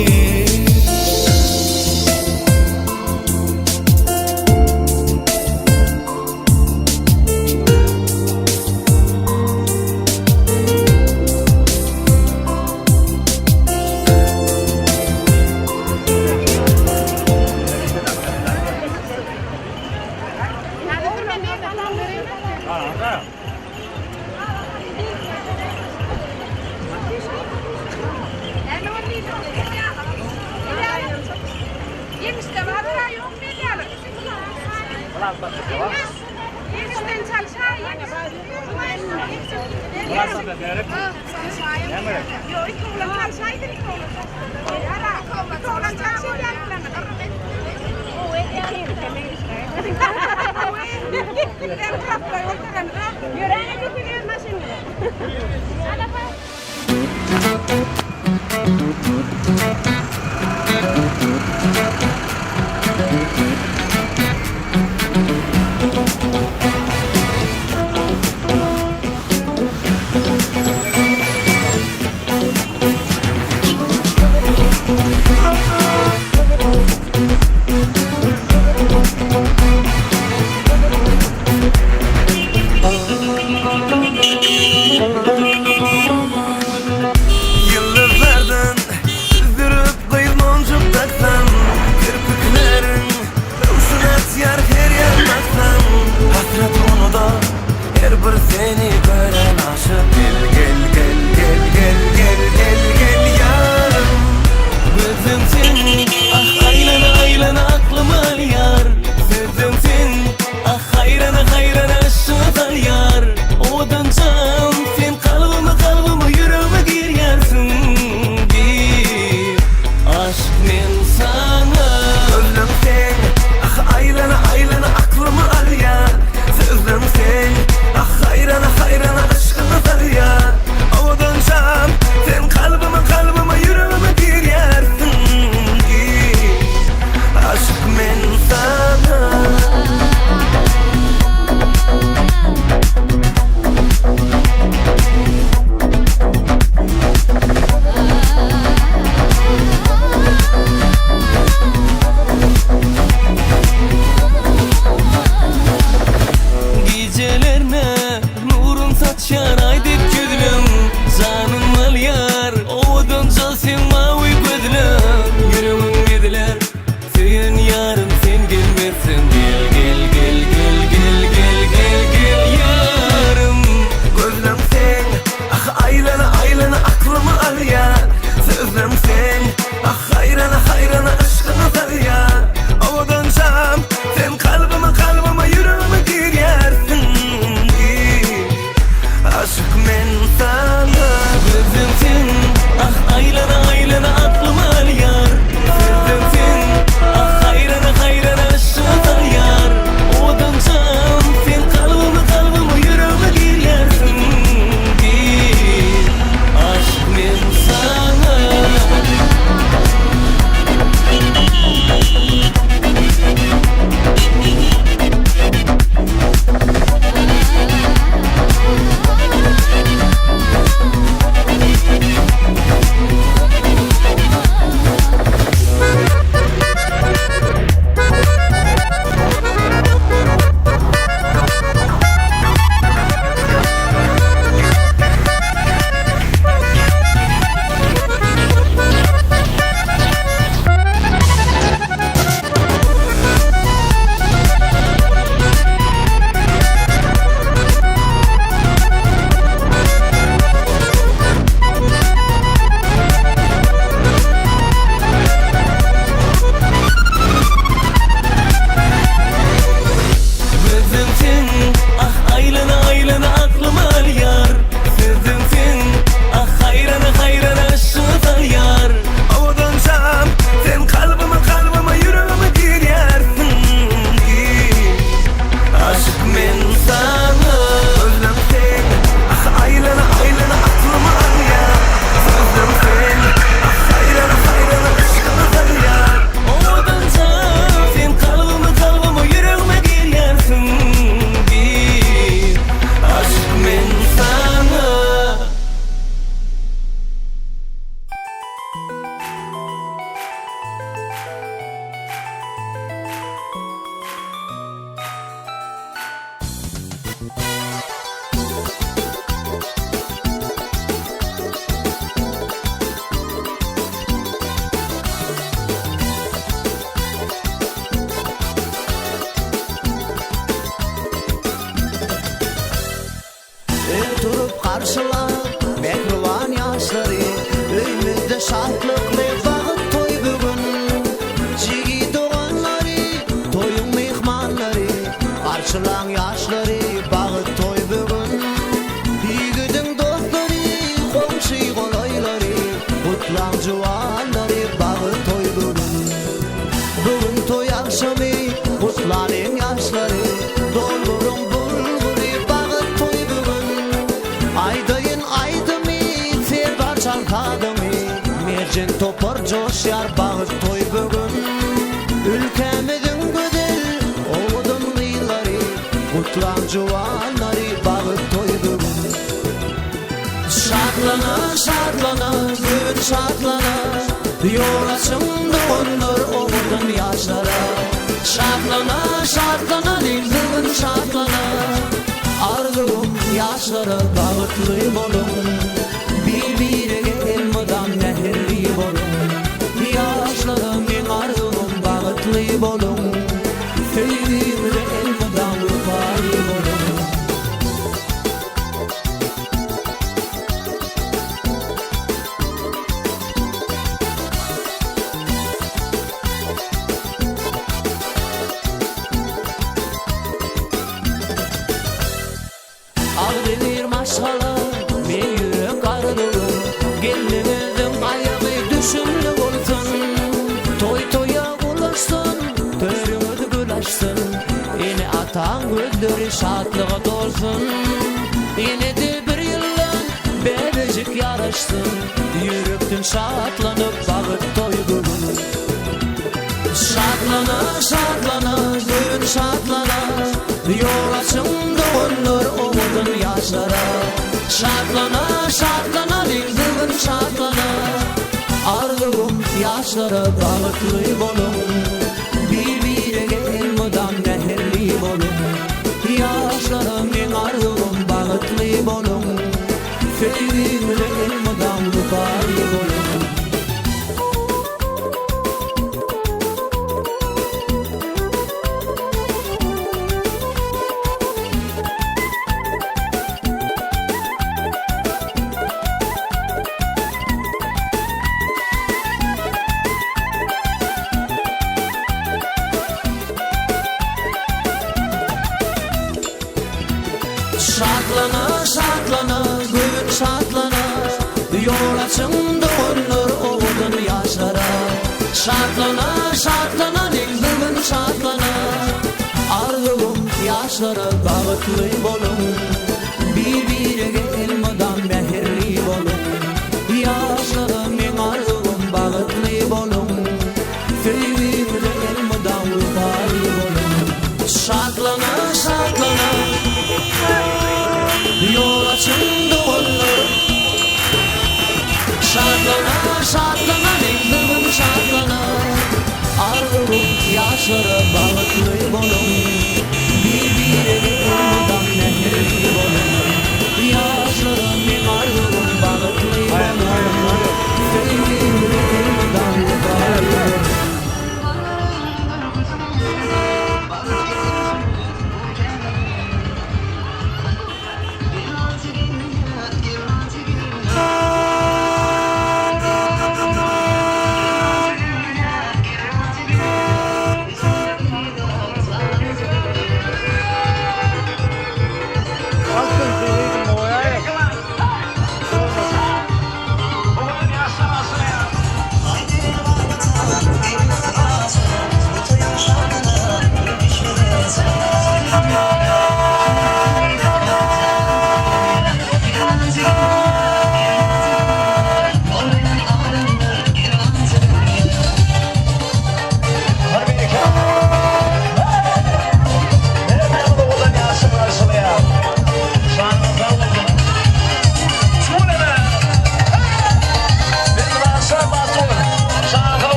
yaşlar, mehriban yaşları, öymüzde şartlıklı bağıt toy bugün. Jigi doğanları, toyun mihmanları, karşılan yaşları, bağıt toy bugün. Yigidin dostları, komşu kolayları, kutlan juvanları, bağıt toy bugün. Bugün toy akşamı, kutlanın yaşları, doldurun bulguru, bağıt toy bugün. Aydayın aydımı, sevdar çalkadımı, mercen topar coşyar, bağıt toy bugün. Ülkemizin güzel, oğudun kıyıları, kutlan juvanları, bağıt toy bugün. Şadlana, şadlana, gün şadlana, yol açımdı onlar oğudun yaşlara. Şadlana, şadlana, dilgün şadlana, arzum yaşlara bağıtlı bolun. Birbirine elmadan mehirli bolun, yaşlara min arzum bağıtlı bolun. Sevdiğimde elmadan rüfai bolun. Ağdemir maşala, men yürek ardıgım, gelinimizin ayağı düşümlü bolsun. Toy toya ulaşsın, törümüz gülaşsın, ene atan gözleri şadlığa dolsun. Ene de bir yıllan bebecik yaraşsın, yürekten şadlanıp bağıt toy bugün. Şadlana, şadlana, gün şadlana, yol açımdı onlar umudun yaşlara. Şadlana, şadlana, dilgün şadlana, arzum yaşlara bağıtlı bolun. Birbirine elmadan mehirli bolun, yaşlara min arzum bağıtlı bolun. Sevdiğimde elmadan rüfai bolun. Şadlana, şadlana, gün şadlana, yol açımdı onlar oğudun yaşlara. Şadlana, şadlana, dilgün şadlana, arzum yaşlara bağıtlı bolun. Birbirine elmadan mehirli bolun, yaşlara min arzum bağıtlı bolun. Sevdiğimde elmadan rüfai bolun. Şadlana, şadlana, yol açımdı onlar. Şadlana, şadlana, dilgün şadlana, arzum yaşlara bağıtlı bolun. Birbirine elmadan mehirli bolun, yaşlara min arzum bağıtlı bolun. Sevdiğimde elmadan rüfai bolun.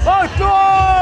Baktı ol!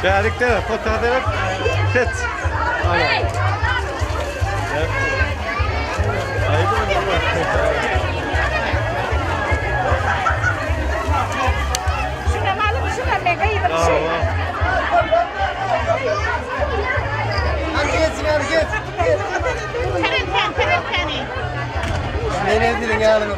Şehirlikte fotoğraf tet. Aynen.
Şuna malum şuna mega iyi bir şey.
Hadi geçsin hadi geç.
Terenteni.
Ne dedin yanına?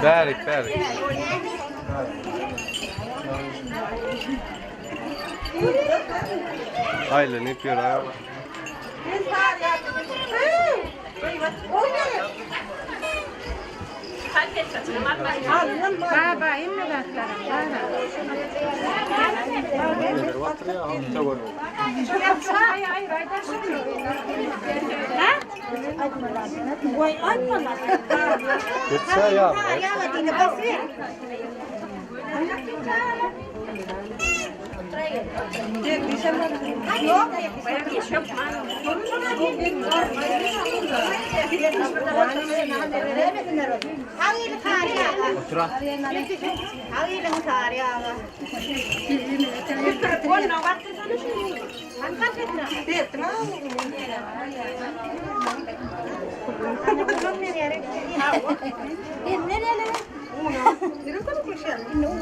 Berik. Ayla ne yapıyor abi?
Baba, inne baklarım. Vay aymalar.
Geçse ya.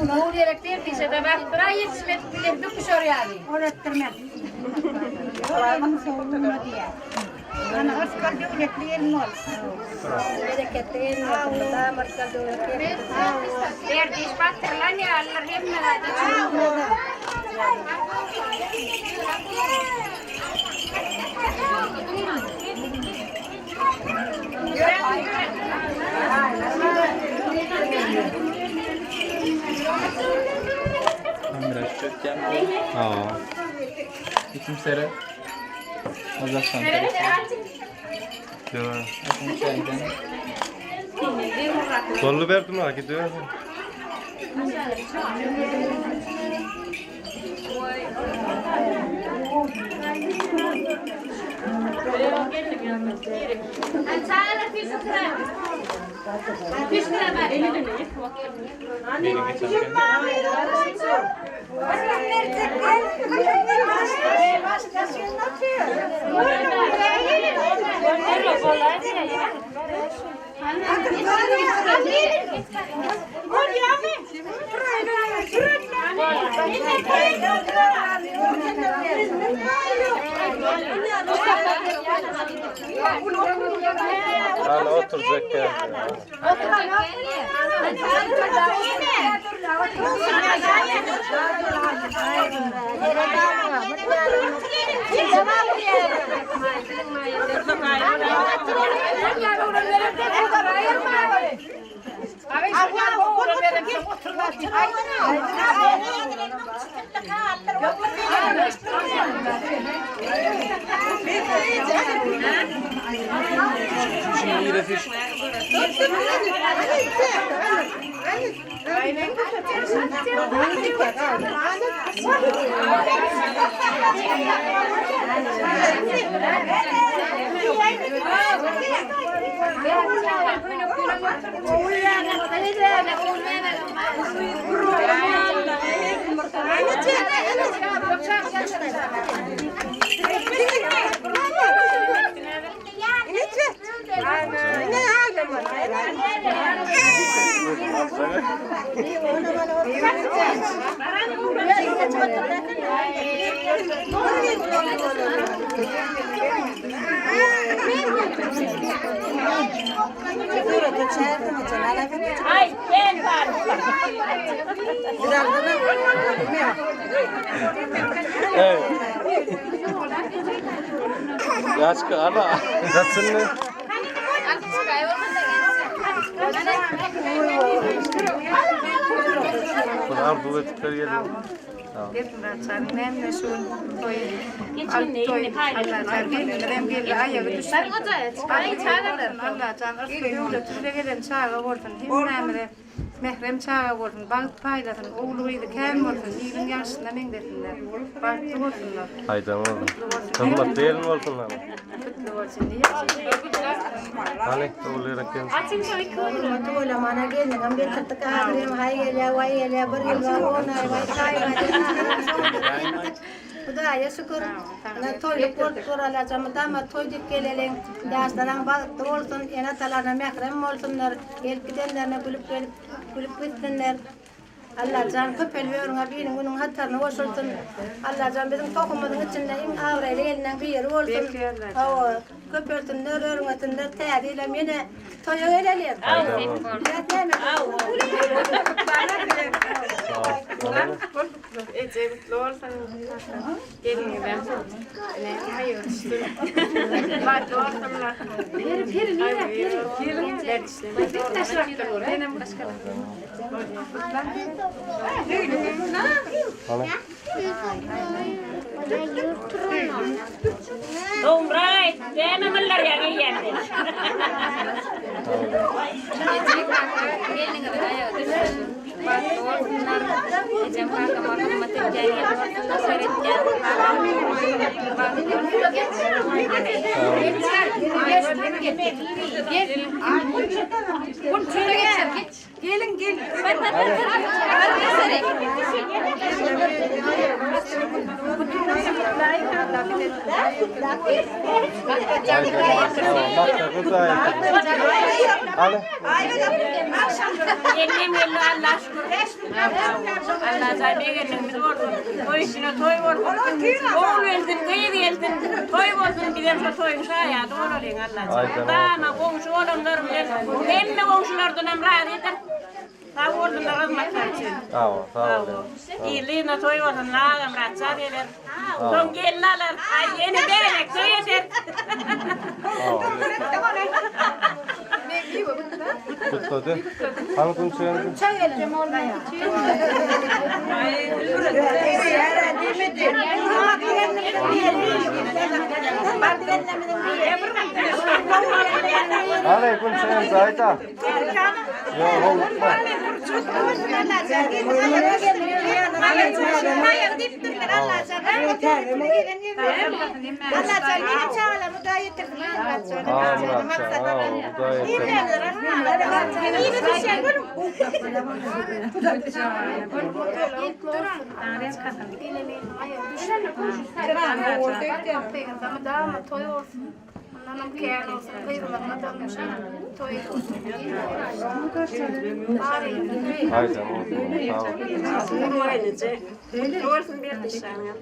Uno direktif bize de baktıra yetişmek bile bir kuş oraya.
Öğrettirmem. Oranın savunma diye. Ana askar devletli elin olsun.
Bereketli elin olsun. Damarkal devletli. Derdiş batırlar ya Allah hemne
Kim sere? Kazakistan.
Sollu verdim ha gidiyor. Hala oturacak geldi.
Ay, ben var.
Evet. Yaşka ana. Nasılsın ne? Bunlar duvetler geliyor.
Berdimyrat çarın memnun şun toy. Allah gelin ayağı düştü. Ay çağırlar. Allah can devlet türle gelen çağı olsun. Himmemre mehrem çağı olsun. Bank paylasın. Oğluydu kem olsun. İyinin yaşında men desinler. Banklı olsunlar.
Hayda oğlum. Hırmat değil mi olsunlar?
Kutlu olsun diye.
Hani oğluyla kendisi.
Toylamana gelin. Ben kırtık ağrıyım. Hay geliyor, vay geliyor. Bir yıl var. Onay vay kayma. Hudaya şükür. Toyluk olsun alacağım. Dama toyduk gelelim. Derslerin balıklı olsun. Enatalarına mehrem olsunlar. Gelip gidenlerine gülüp gitsinler. Allah can köpel verine birinin bunun hatırını hoş olsun. Allah can bizim tokumumuzun içinde in avrayla elinden bir yeri olsun. Hava köpelsinler, örmesinler, tediyle mene toyu eleler.
Ecevitli olsan gelin ben. Ne hayırlısı. Batlı olsunlar. Peri niye? Gelin işte. Benim başka.
Domray, deme mallar yang iyan.
Gelin gel.
Yennem geldi Allah şükür. Allah zaybegenimiz oldu. Toy işine toy oldu. Oğul öldün, kıyı geldin. Toy oldun, bizim şu toyun şaya doğru olayım Allah. Dama komşu oğlumlarım der. Emme komşulardan emrah eder. Sağ olun da rahmetler için.
Sağ ol.
İyiliğine toy olun, lağım rahatsız eder. Son gelin alır, ay yeni berek toy eder.
Tuttu. Hangi gün söyledin?
Çay elim orada ya.
Aleyküm selam Aytach. Yok olma.
Anam kâr olsun, kıyırlarına dalmış. Toy olsun.
Haydi olsun.
Aynıca. Olsun bir dışarıya.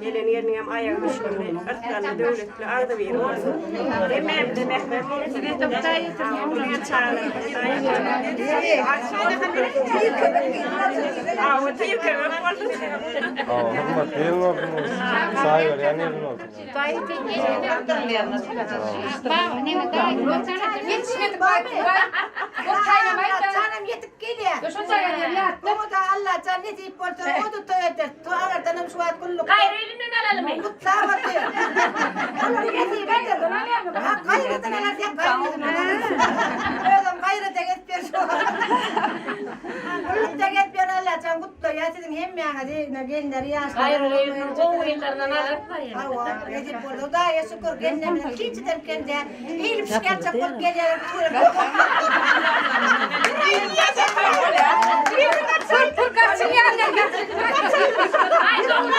Gelen yerine hem ayağı düşkünle. Artlarla devletle arda bir olsun. Emem de mehmem olsun. Buraya çağırın. Avu değil ki öyle olsun.
Hırmat değil mi olsun? Sahi var yani yerin olsun.
Yetişmedik bak. Canım yetip geliyor. Bunu da Allah cenneti portu o da toyadır. Tuğalar tanım şu at kullu.
Gayrı elimden alalım.
Kutsa batıyor. Allah yetiyi bedir. Gayrıdan alacak gayrıdan getiriyor şu an. Kullukta getiriyor Allah can kutlu. Ya sizin hem yana değil. Gelinleri yaşlı.
Gayrı elimden kovu yıllarından alır.
Hava gidip burada da ya şükür kendimden kimseden kendi iyi bir şey gerçek kurt geliyor.
Turkaçın yerine getirdim. Ay, doğru.